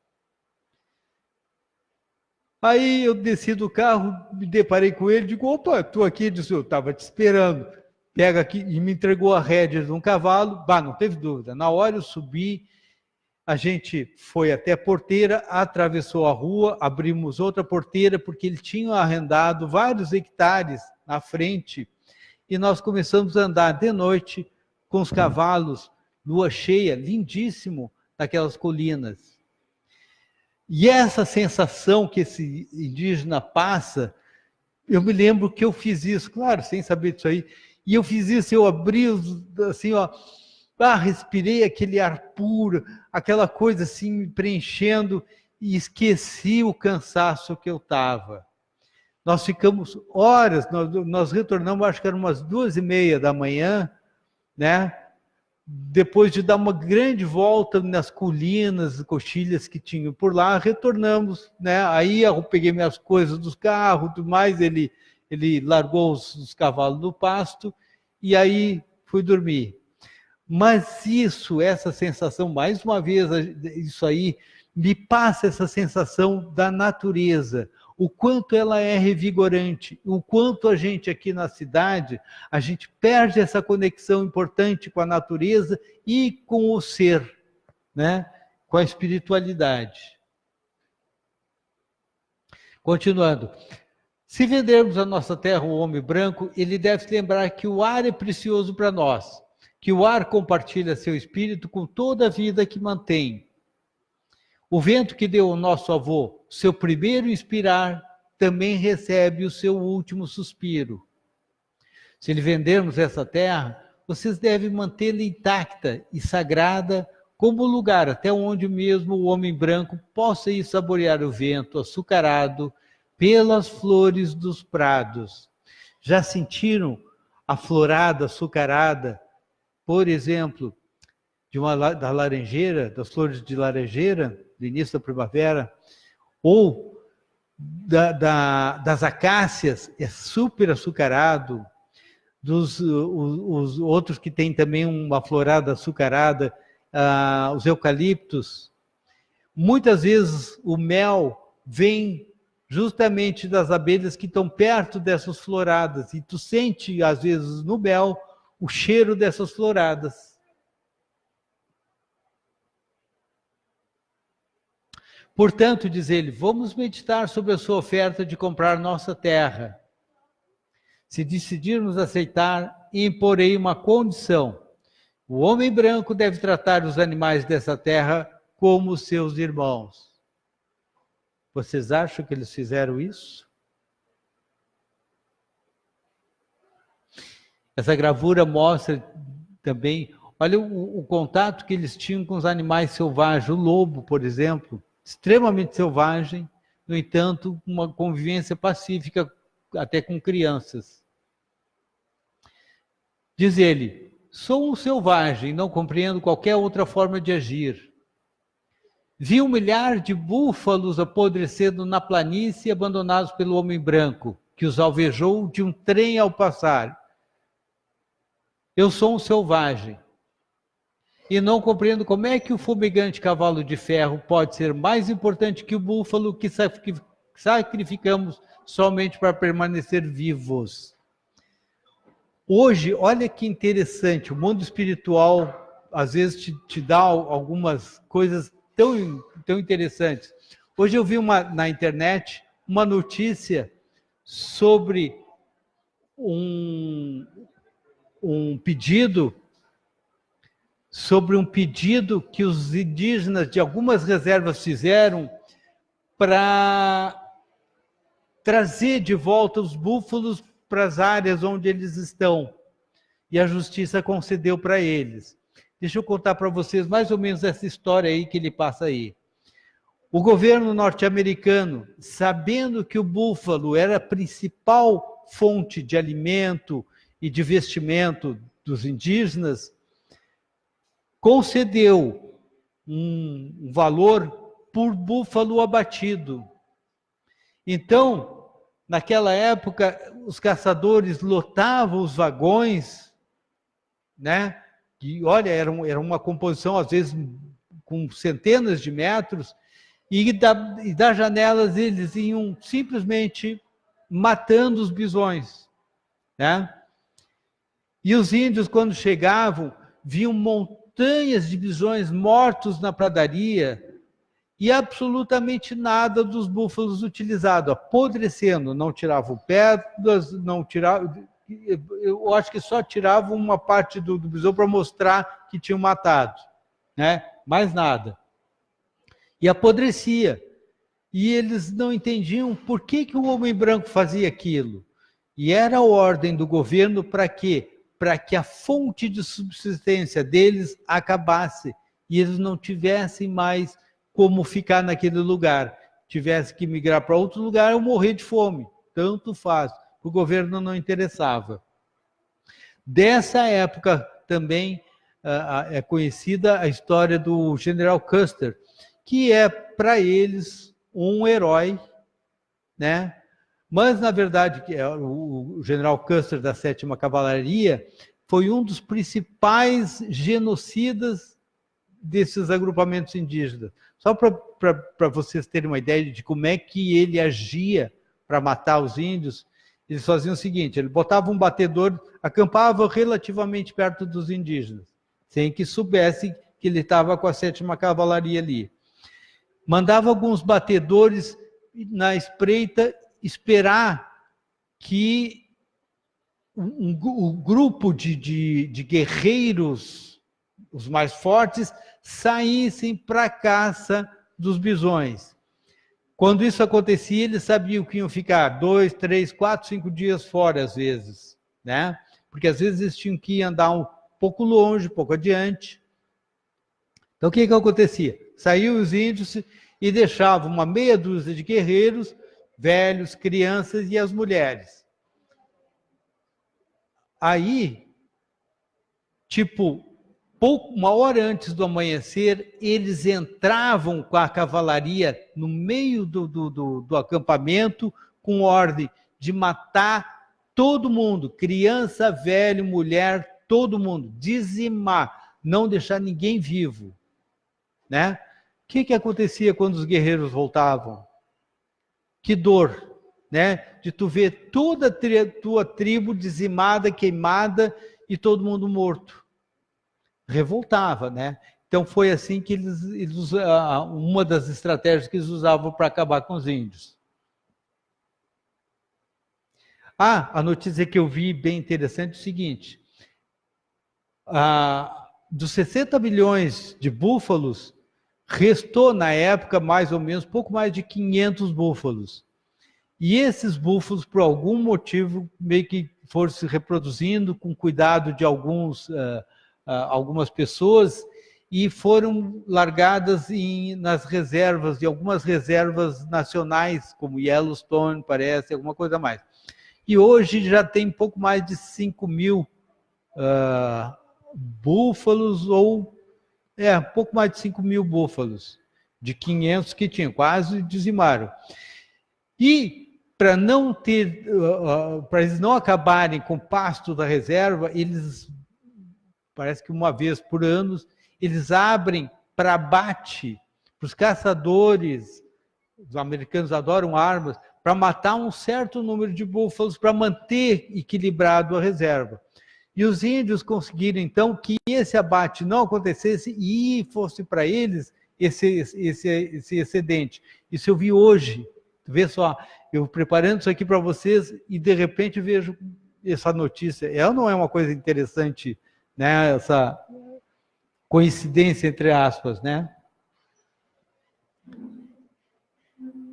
Aí eu desci do carro, me deparei com ele, digo, opa, estou aqui, ele disse, eu estava te esperando. Pega aqui, e me entregou a rédea de um cavalo, não teve dúvida. Na hora eu subi, a gente foi até a porteira, atravessou a rua, abrimos outra porteira, porque ele tinha arrendado vários hectares na frente, e nós começamos a andar de noite com os cavalos, lua cheia, lindíssimo, naquelas colinas. E essa sensação que esse indígena passa, eu me lembro que eu fiz isso, claro, sem saber disso aí, e eu fiz isso, eu abri, assim, respirei aquele ar puro, aquela coisa assim, me preenchendo, e esqueci o cansaço que eu estava. Nós ficamos horas, nós retornamos, acho que eram umas 2h30 da manhã, né? Depois de dar uma grande volta nas colinas, coxilhas que tinham por lá, retornamos, né? Aí eu peguei minhas coisas dos carros, tudo mais, ele largou os cavalos no pasto, e aí fui dormir. Mas essa sensação, mais uma vez, isso aí, me passa essa sensação da natureza, o quanto ela é revigorante, o quanto a gente aqui na cidade, a gente perde essa conexão importante com a natureza e com o ser, né? Com a espiritualidade. Continuando. Se vendermos a nossa terra ao homem branco, ele deve se lembrar que o ar é precioso para nós, que o ar compartilha seu espírito com toda a vida que mantém. O vento que deu ao nosso avô seu primeiro inspirar, também recebe o seu último suspiro. Se lhe vendermos essa terra, vocês devem mantê-la intacta e sagrada como lugar até onde mesmo o homem branco possa ir saborear o vento açucarado pelas flores dos prados. Já sentiram a florada açucarada, por exemplo, da laranjeira, das flores de laranjeira, do início da primavera, ou das acácias, é super açucarado, os outros que têm também uma florada açucarada, os eucaliptos. Muitas vezes o mel vem justamente das abelhas que estão perto dessas floradas, e tu sente, às vezes, no mel, o cheiro dessas floradas. Portanto, diz ele, vamos meditar sobre a sua oferta de comprar nossa terra. Se decidirmos aceitar, imporei uma condição. O homem branco deve tratar os animais dessa terra como seus irmãos. Vocês acham que eles fizeram isso? Essa gravura mostra também, olha o contato que eles tinham com os animais selvagens. O lobo, por exemplo, extremamente selvagem, no entanto, uma convivência pacífica até com crianças. Diz ele, sou um selvagem, não compreendo qualquer outra forma de agir. Vi 1 milhar de búfalos apodrecendo na planície, abandonados pelo homem branco, que os alvejou de um trem ao passar. Eu sou um selvagem e não compreendo como é que o fumegante cavalo de ferro pode ser mais importante que o búfalo que sacrificamos somente para permanecer vivos. Hoje, olha que interessante, o mundo espiritual às vezes te dá algumas coisas tão interessantes. Hoje eu vi na internet uma notícia sobre um pedido que os indígenas de algumas reservas fizeram para trazer de volta os búfalos para as áreas onde eles estão. E a justiça concedeu para eles. Deixa eu contar para vocês mais ou menos essa história aí que ele passa aí. O governo norte-americano, sabendo que o búfalo era a principal fonte de alimento e de vestimento dos indígenas, concedeu um valor por búfalo abatido. Então, naquela época, os caçadores lotavam os vagões, né? E olha, era uma composição, às vezes, com centenas de metros, e das janelas eles iam simplesmente matando os bisões, né? E os índios, quando chegavam, viam montanhas de bisões mortos na pradaria e absolutamente nada dos búfalos utilizado, apodrecendo, não tiravam pedras, não tiravam... Eu acho que só tiravam uma parte do bison para mostrar que tinham matado, né? Mais nada. E apodrecia. E eles não entendiam por que o homem branco fazia aquilo. E era a ordem do governo para quê? Para que a fonte de subsistência deles acabasse e eles não tivessem mais como ficar naquele lugar. Tivesse que migrar para outro lugar ou morrer de fome. Tanto faz. O governo não interessava. Dessa época também é conhecida a história do General Custer, que é para eles um herói, né? Mas, na verdade, o General Custer da 7ª Cavalaria foi um dos principais genocidas desses agrupamentos indígenas. Só para vocês terem uma ideia de como é que ele agia para matar os índios, eles faziam o seguinte, ele botava um batedor, acampava relativamente perto dos indígenas, sem que soubesse que ele estava com a 7ª Cavalaria ali. Mandava alguns batedores na espreita esperar que o grupo de guerreiros, os mais fortes, saíssem para a caça dos bisões. Quando isso acontecia, eles sabiam que iam ficar 2, 3, 4, 5 dias fora, às vezes, né? Porque às vezes eles tinham que andar um pouco longe, um pouco adiante. Então, o que acontecia? Saíam os índios e deixavam uma meia dúzia de guerreiros, velhos, crianças e as mulheres. Aí, tipo, uma hora antes do amanhecer, eles entravam com a cavalaria no meio do acampamento, com ordem de matar todo mundo, criança, velho, mulher, todo mundo, dizimar, não deixar ninguém vivo, né? O que acontecia quando os guerreiros voltavam? Que dor, né? De tu ver toda a tua tribo dizimada, queimada e todo mundo morto. Revoltava, né? Então foi assim que eles uma das estratégias que eles usavam para acabar com os índios. A notícia que eu vi bem interessante é o seguinte: dos 60 milhões de búfalos, restou na época mais ou menos pouco mais de 500 búfalos. E esses búfalos, por algum motivo, meio que foram se reproduzindo com cuidado de algumas pessoas e foram largadas nas reservas, de algumas reservas nacionais, como Yellowstone, parece, alguma coisa mais. E hoje já tem pouco mais de 5 mil búfalos, pouco mais de 5 mil búfalos, de 500 que tinham, quase dizimaram. E para não ter, para eles não acabarem com o pasto da reserva, eles, parece que uma vez por ano, eles abrem para abate, para os caçadores, os americanos adoram armas, para matar um certo número de búfalos, para manter equilibrado a reserva. E os índios conseguiram, então, que esse abate não acontecesse e fosse para eles esse excedente. Isso eu vi hoje. Vê só, eu preparando isso aqui para vocês e, de repente, vejo essa notícia. Ela não é uma coisa interessante, né? Essa coincidência, entre aspas, né?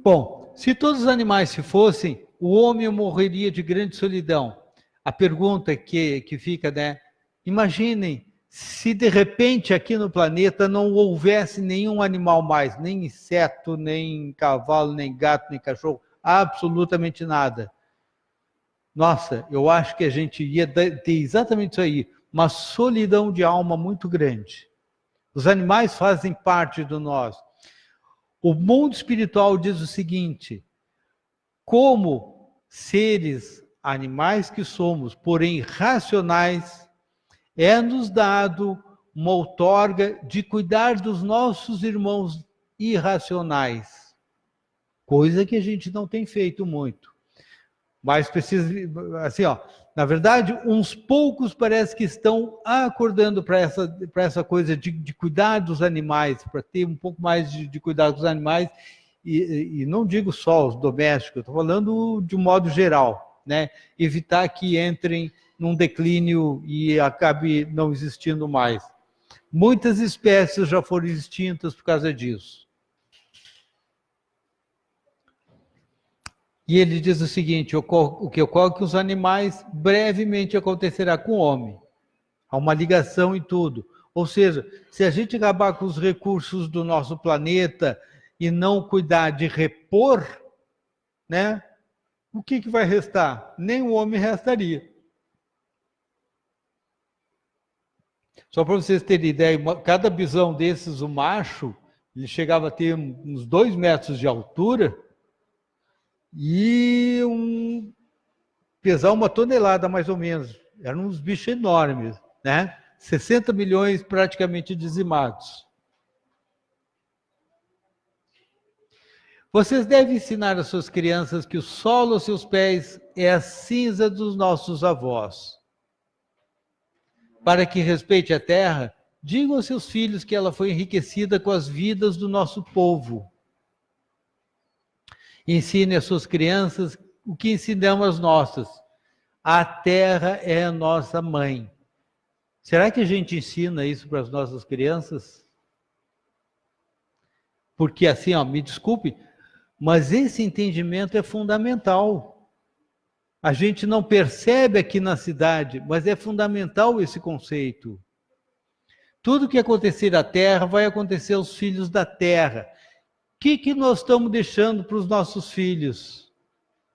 Bom, se todos os animais se fossem, o homem morreria de grande solidão. A pergunta que fica, né? Imaginem se de repente aqui no planeta não houvesse nenhum animal mais, nem inseto, nem cavalo, nem gato, nem cachorro, absolutamente nada. Nossa, eu acho que a gente ia ter exatamente isso aí, uma solidão de alma muito grande. Os animais fazem parte do nós. O mundo espiritual diz o seguinte: como seres animais que somos, porém racionais, é-nos dado uma outorga de cuidar dos nossos irmãos irracionais, coisa que a gente não tem feito muito. Mas precisa, assim, na verdade, uns poucos parece que estão acordando para essa coisa de cuidar dos animais, para ter um pouco mais de cuidado dos animais, e não digo só os domésticos, estou falando de um modo geral, né? Evitar que entrem num declínio e acabe não existindo mais. Muitas espécies já foram extintas por causa disso. E ele diz o seguinte: o que ocorre com os animais brevemente acontecerá com o homem. Há uma ligação em tudo. Ou seja, se a gente acabar com os recursos do nosso planeta e não cuidar de repor, né, o que vai restar? Nem o homem restaria. Só para vocês terem ideia, cada bisão desses, o macho, ele chegava a ter uns 2 metros de altura e pesar 1 tonelada mais ou menos. Eram uns bichos enormes, né? 60 milhões praticamente dizimados. Vocês devem ensinar às suas crianças que o solo aos seus pés é a cinza dos nossos avós. Para que respeite a terra, digam aos seus filhos que ela foi enriquecida com as vidas do nosso povo. Ensine às suas crianças o que ensinamos às nossas. A terra é a nossa mãe. Será que a gente ensina isso para as nossas crianças? Porque assim, ó, me desculpe, mas esse entendimento é fundamental. A gente não percebe aqui na cidade, mas é fundamental esse conceito. Tudo que acontecer na terra vai acontecer aos filhos da terra. O que nós estamos deixando para os nossos filhos?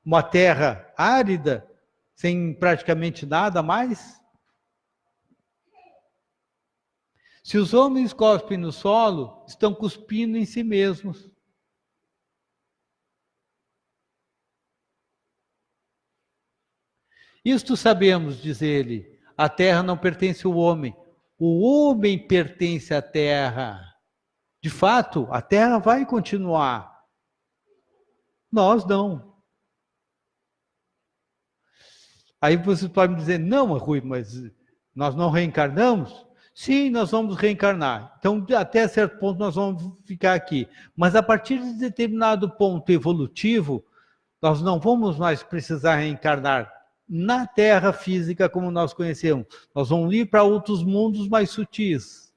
Uma terra árida, sem praticamente nada mais? Se os homens cospem no solo, estão cuspindo em si mesmos. Isto sabemos, diz ele, a terra não pertence ao homem. O homem pertence à terra. De fato, a terra vai continuar. Nós não. Aí vocês podem dizer, não, Rui, mas nós não reencarnamos? Sim, nós vamos reencarnar. Então, até certo ponto, nós vamos ficar aqui. Mas a partir de determinado ponto evolutivo, nós não vamos mais precisar reencarnar na Terra física como nós conhecemos. Nós vamos ir para outros mundos mais sutis.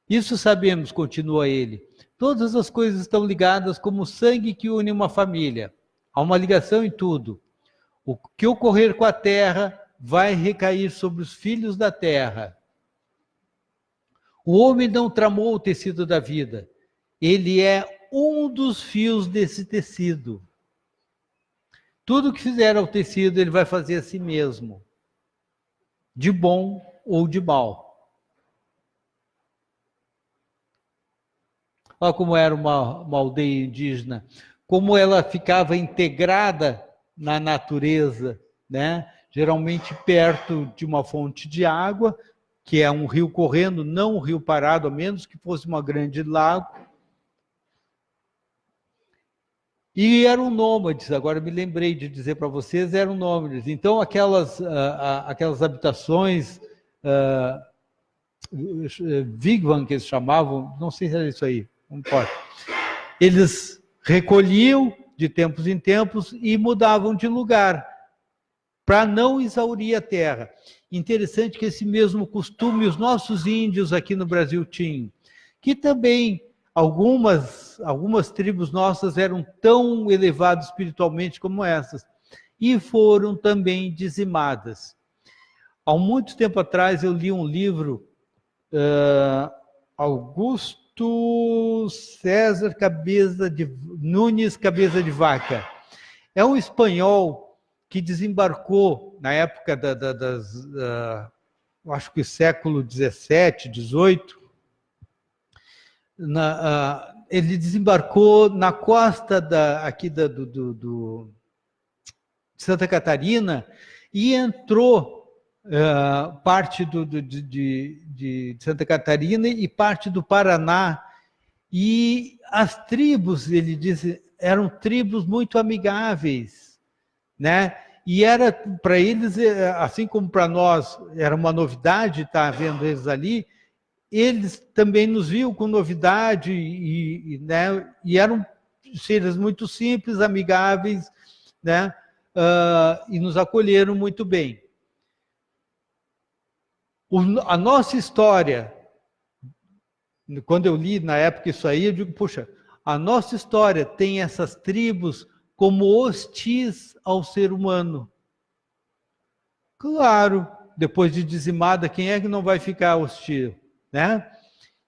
Isso sabemos, continua ele. Todas as coisas estão ligadas como o sangue que une uma família. Há uma ligação em tudo. O que ocorrer com a Terra vai recair sobre os filhos da Terra. O homem não tramou o tecido da vida. Ele é um dos fios desse tecido. Tudo que fizer ao tecido, ele vai fazer a si mesmo. De bom ou de mal. Olha como era uma aldeia indígena. Como ela ficava integrada na natureza, né? Geralmente perto de uma fonte de água, que é um rio correndo, não um rio parado, a menos que fosse uma grande lago. E eram nômades, agora me lembrei de dizer para vocês, eram nômades. Então, aquelas habitações, wigwam, que eles chamavam, não sei se era isso aí, não importa. Eles recolhiam de tempos em tempos e mudavam de lugar, para não exaurir a terra. Interessante que esse mesmo costume os nossos índios aqui no Brasil tinham, que também algumas tribos nossas eram tão elevadas espiritualmente como essas, e foram também dizimadas. Há muito tempo atrás eu li um livro, Augusto César Nunes Cabeça de Vaca. É um espanhol que desembarcou na época acho que século XVII, XVIII, ele desembarcou na costa aqui de Santa Catarina e entrou parte de Santa Catarina e parte do Paraná. E as tribos, ele disse, eram tribos muito amigáveis, né? E era para eles, assim como para nós era uma novidade estar vendo eles ali, eles também nos viam com novidade né? E eram seres muito simples, amigáveis, né? E nos acolheram muito bem. A nossa história, quando eu li na época isso aí, eu digo, puxa, a nossa história tem essas tribos como hostis ao ser humano. Claro, depois de dizimada, quem é que não vai ficar hostil, né?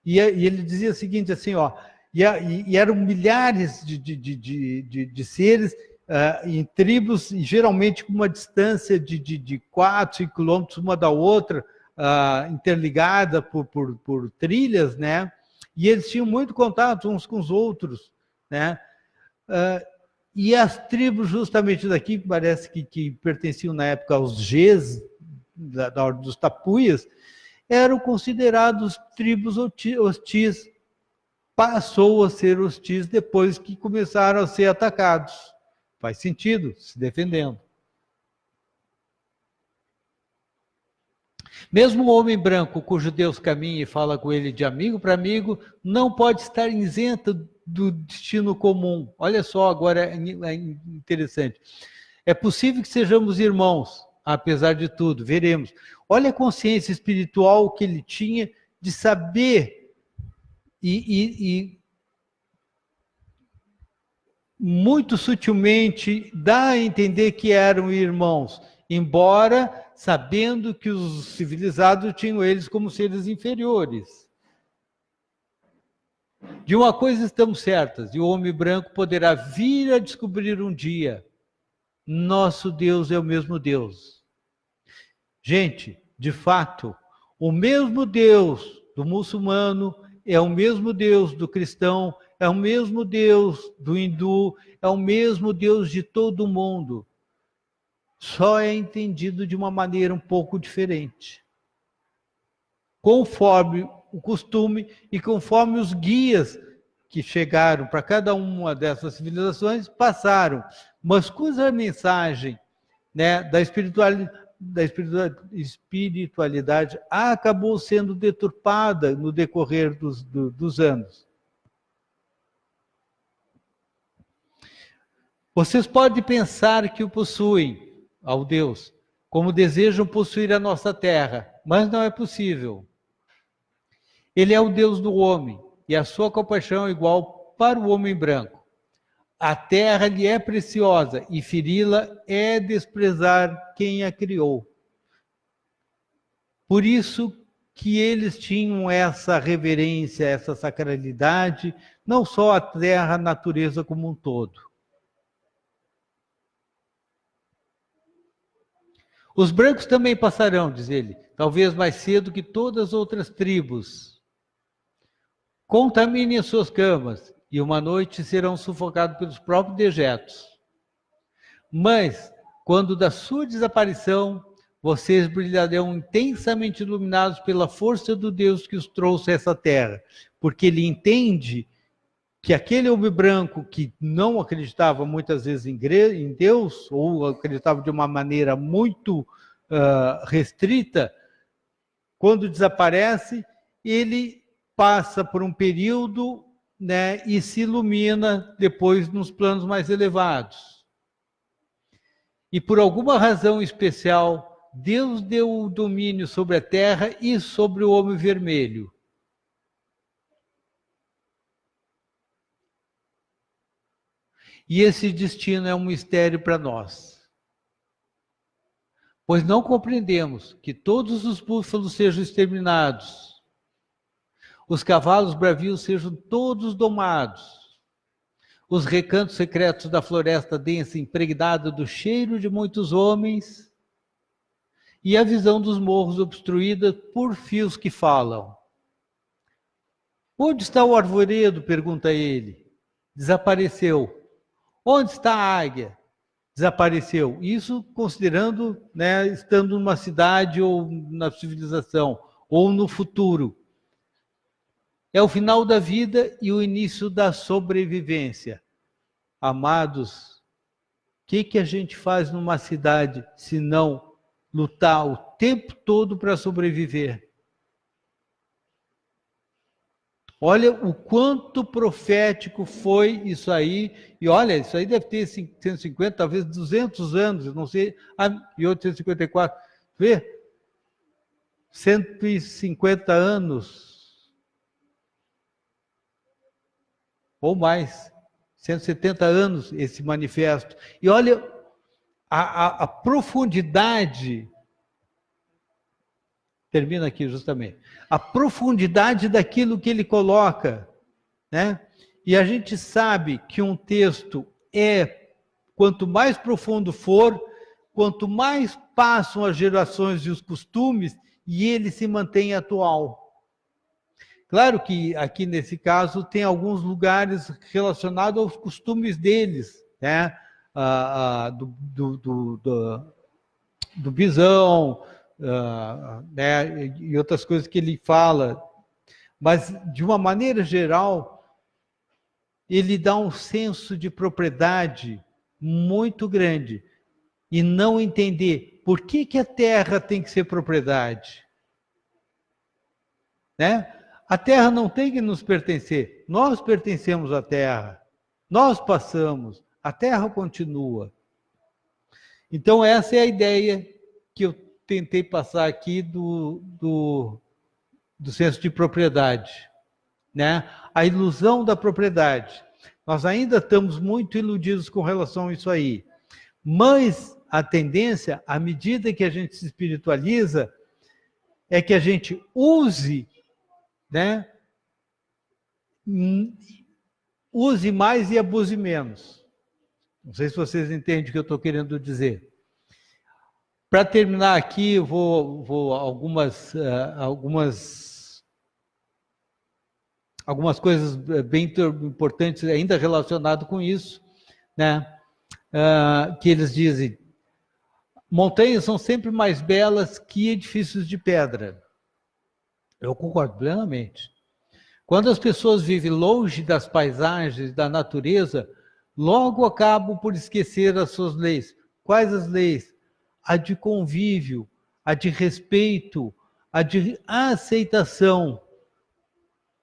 E ele dizia o seguinte, assim, ó, e eram milhares de seres em tribos, geralmente com uma distância de 4, 5 quilômetros uma da outra, interligada por trilhas, né? E eles tinham muito contato uns com os outros, né? E as tribos justamente daqui, parece que pertenciam na época aos Gês, da ordem dos Tapuias, eram considerados tribos hostis. Passou a ser hostis depois que começaram a ser atacados. Faz sentido, se defendendo. Mesmo o homem branco, cujo Deus caminha e fala com ele de amigo para amigo, não pode estar isento do destino comum. Olha só, agora é interessante. É possível que sejamos irmãos, apesar de tudo, veremos. Olha a consciência espiritual que ele tinha de saber e muito sutilmente dá a entender que eram irmãos, embora sabendo que os civilizados tinham eles como seres inferiores. De uma coisa estamos certas, e o homem branco poderá vir a descobrir um dia: nosso Deus é o mesmo Deus. Gente, de fato, o mesmo Deus do muçulmano é o mesmo Deus do cristão, é o mesmo Deus do hindu, é o mesmo Deus de todo mundo. Só é entendido de uma maneira um pouco diferente. Conforme o costume e conforme os guias que chegaram para cada uma dessas civilizações passaram, mas cuja mensagem, né, da espiritualidade acabou sendo deturpada no decorrer dos anos. Vocês podem pensar que o possuem, ao Deus, como desejam possuir a nossa terra, mas não é possível. Ele é o Deus do homem, e a sua compaixão é igual para o homem branco. A terra lhe é preciosa, e feri-la é desprezar quem a criou. Por isso que eles tinham essa reverência, essa sacralidade, não só à terra, à natureza como um todo. Os brancos também passarão, diz ele, talvez mais cedo que todas as outras tribos. Contaminem as suas camas, e uma noite serão sufocados pelos próprios dejetos. Mas, quando da sua desaparição, vocês brilharão intensamente iluminados pela força do Deus que os trouxe a essa terra, porque ele entende que aquele homem branco que não acreditava muitas vezes em Deus, ou acreditava de uma maneira muito restrita, quando desaparece, ele passa por um período, né, e se ilumina depois nos planos mais elevados. E por alguma razão especial, Deus deu o domínio sobre a terra e sobre o homem vermelho. E esse destino é um mistério para nós. Pois não compreendemos que todos os búfalos sejam exterminados, os cavalos bravios sejam todos domados, os recantos secretos da floresta densa impregnada do cheiro de muitos homens, e a visão dos morros obstruída por fios que falam. Onde está o arvoredo? Pergunta ele. Desapareceu. Onde está a águia? Desapareceu. Isso considerando, né, estando numa cidade ou na civilização, ou no futuro. É o final da vida e o início da sobrevivência. Amados, o que a gente faz numa cidade se não lutar o tempo todo para sobreviver? Olha o quanto profético foi isso aí. E olha, isso aí deve ter 150, talvez 200 anos, não sei, e 854. Vê? 150 anos. Ou mais. 170 anos esse manifesto. E olha a profundidade. Termina aqui justamente. A profundidade daquilo que ele coloca, né? E a gente sabe que um texto quanto mais profundo for, quanto mais passam as gerações e os costumes, e ele se mantém atual. Claro que aqui nesse caso tem alguns lugares relacionados aos costumes deles, né? Do bisão, né, e outras coisas que ele fala, mas de uma maneira geral ele dá um senso de propriedade muito grande e não entender por que a terra tem que ser propriedade, né? A terra não tem que nos pertencer, nós pertencemos à terra, nós passamos, a terra continua. Então essa é a ideia que eu tentei passar aqui do senso de propriedade, né? A ilusão da propriedade. Nós ainda estamos muito iludidos com relação a isso aí. Mas a tendência, à medida que a gente se espiritualiza, é que a gente use, né? Use mais e abuse menos. Não sei se vocês entendem o que eu estou querendo dizer. Para terminar aqui, eu vou algumas coisas bem importantes ainda relacionadas com isso, né? Que eles dizem: montanhas são sempre mais belas que edifícios de pedra. Eu concordo plenamente. Quando as pessoas vivem longe das paisagens, da natureza, logo acabam por esquecer as suas leis. Quais as leis? A de convívio, a de respeito, a de aceitação,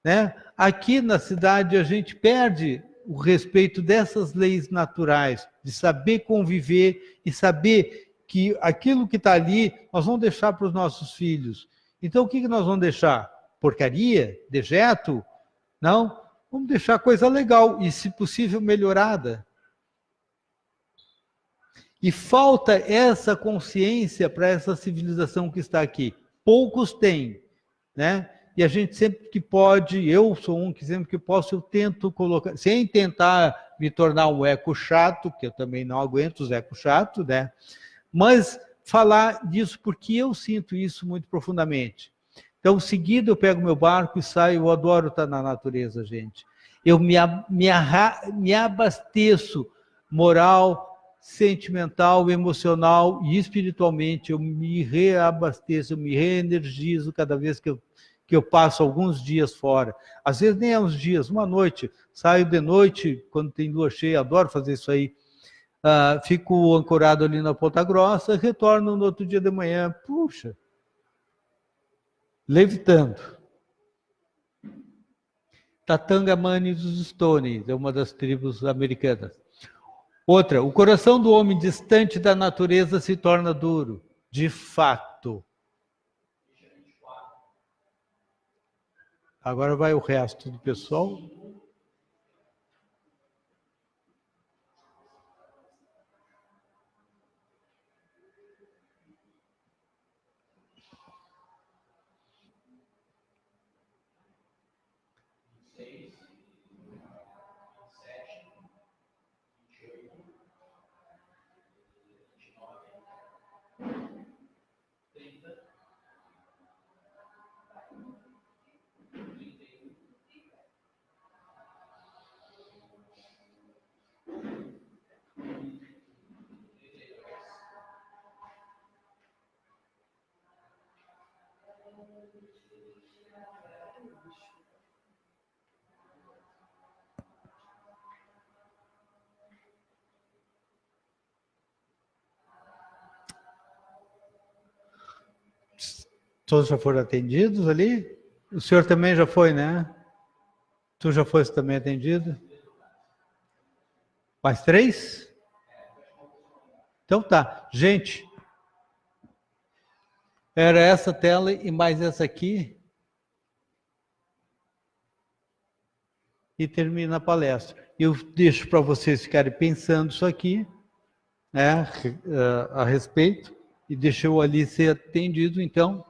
né? Aqui na cidade a gente perde o respeito dessas leis naturais, de saber conviver e saber que aquilo que está ali nós vamos deixar para os nossos filhos. Então o que nós vamos deixar? Porcaria? Dejeto? Não, vamos deixar coisa legal e, se possível, melhorada. E falta essa consciência para essa civilização que está aqui. Poucos têm, né? E a gente sempre que pode, eu sou um que sempre que posso, eu tento colocar, sem tentar me tornar um eco chato, que eu também não aguento os ecos chatos, né? Mas falar disso porque eu sinto isso muito profundamente. Então, seguido, eu pego meu barco e saio. Eu adoro estar na natureza, gente. Eu me abasteço moral, sentimental, emocional e espiritualmente. Eu me reabasteço, eu me reenergizo cada vez que eu passo alguns dias fora. Às vezes nem é uns dias, uma noite. Saio de noite, quando tem lua cheia, adoro fazer isso aí. Fico ancorado ali na Ponta Grossa, retorno no outro dia de manhã. Puxa! Levitando. Tatangamani dos Stones, é uma das tribos americanas. Outra, o coração do homem distante da natureza se torna duro. De fato. Agora vai o resto do pessoal. Todos já foram atendidos ali? O senhor também já foi, né? Tu já foste também atendido? Mais 3? Então tá. Gente, era essa tela e mais essa aqui. E termina a palestra. Eu deixo para vocês ficarem pensando isso aqui, né, a respeito, e deixo eu ali ser atendido, então.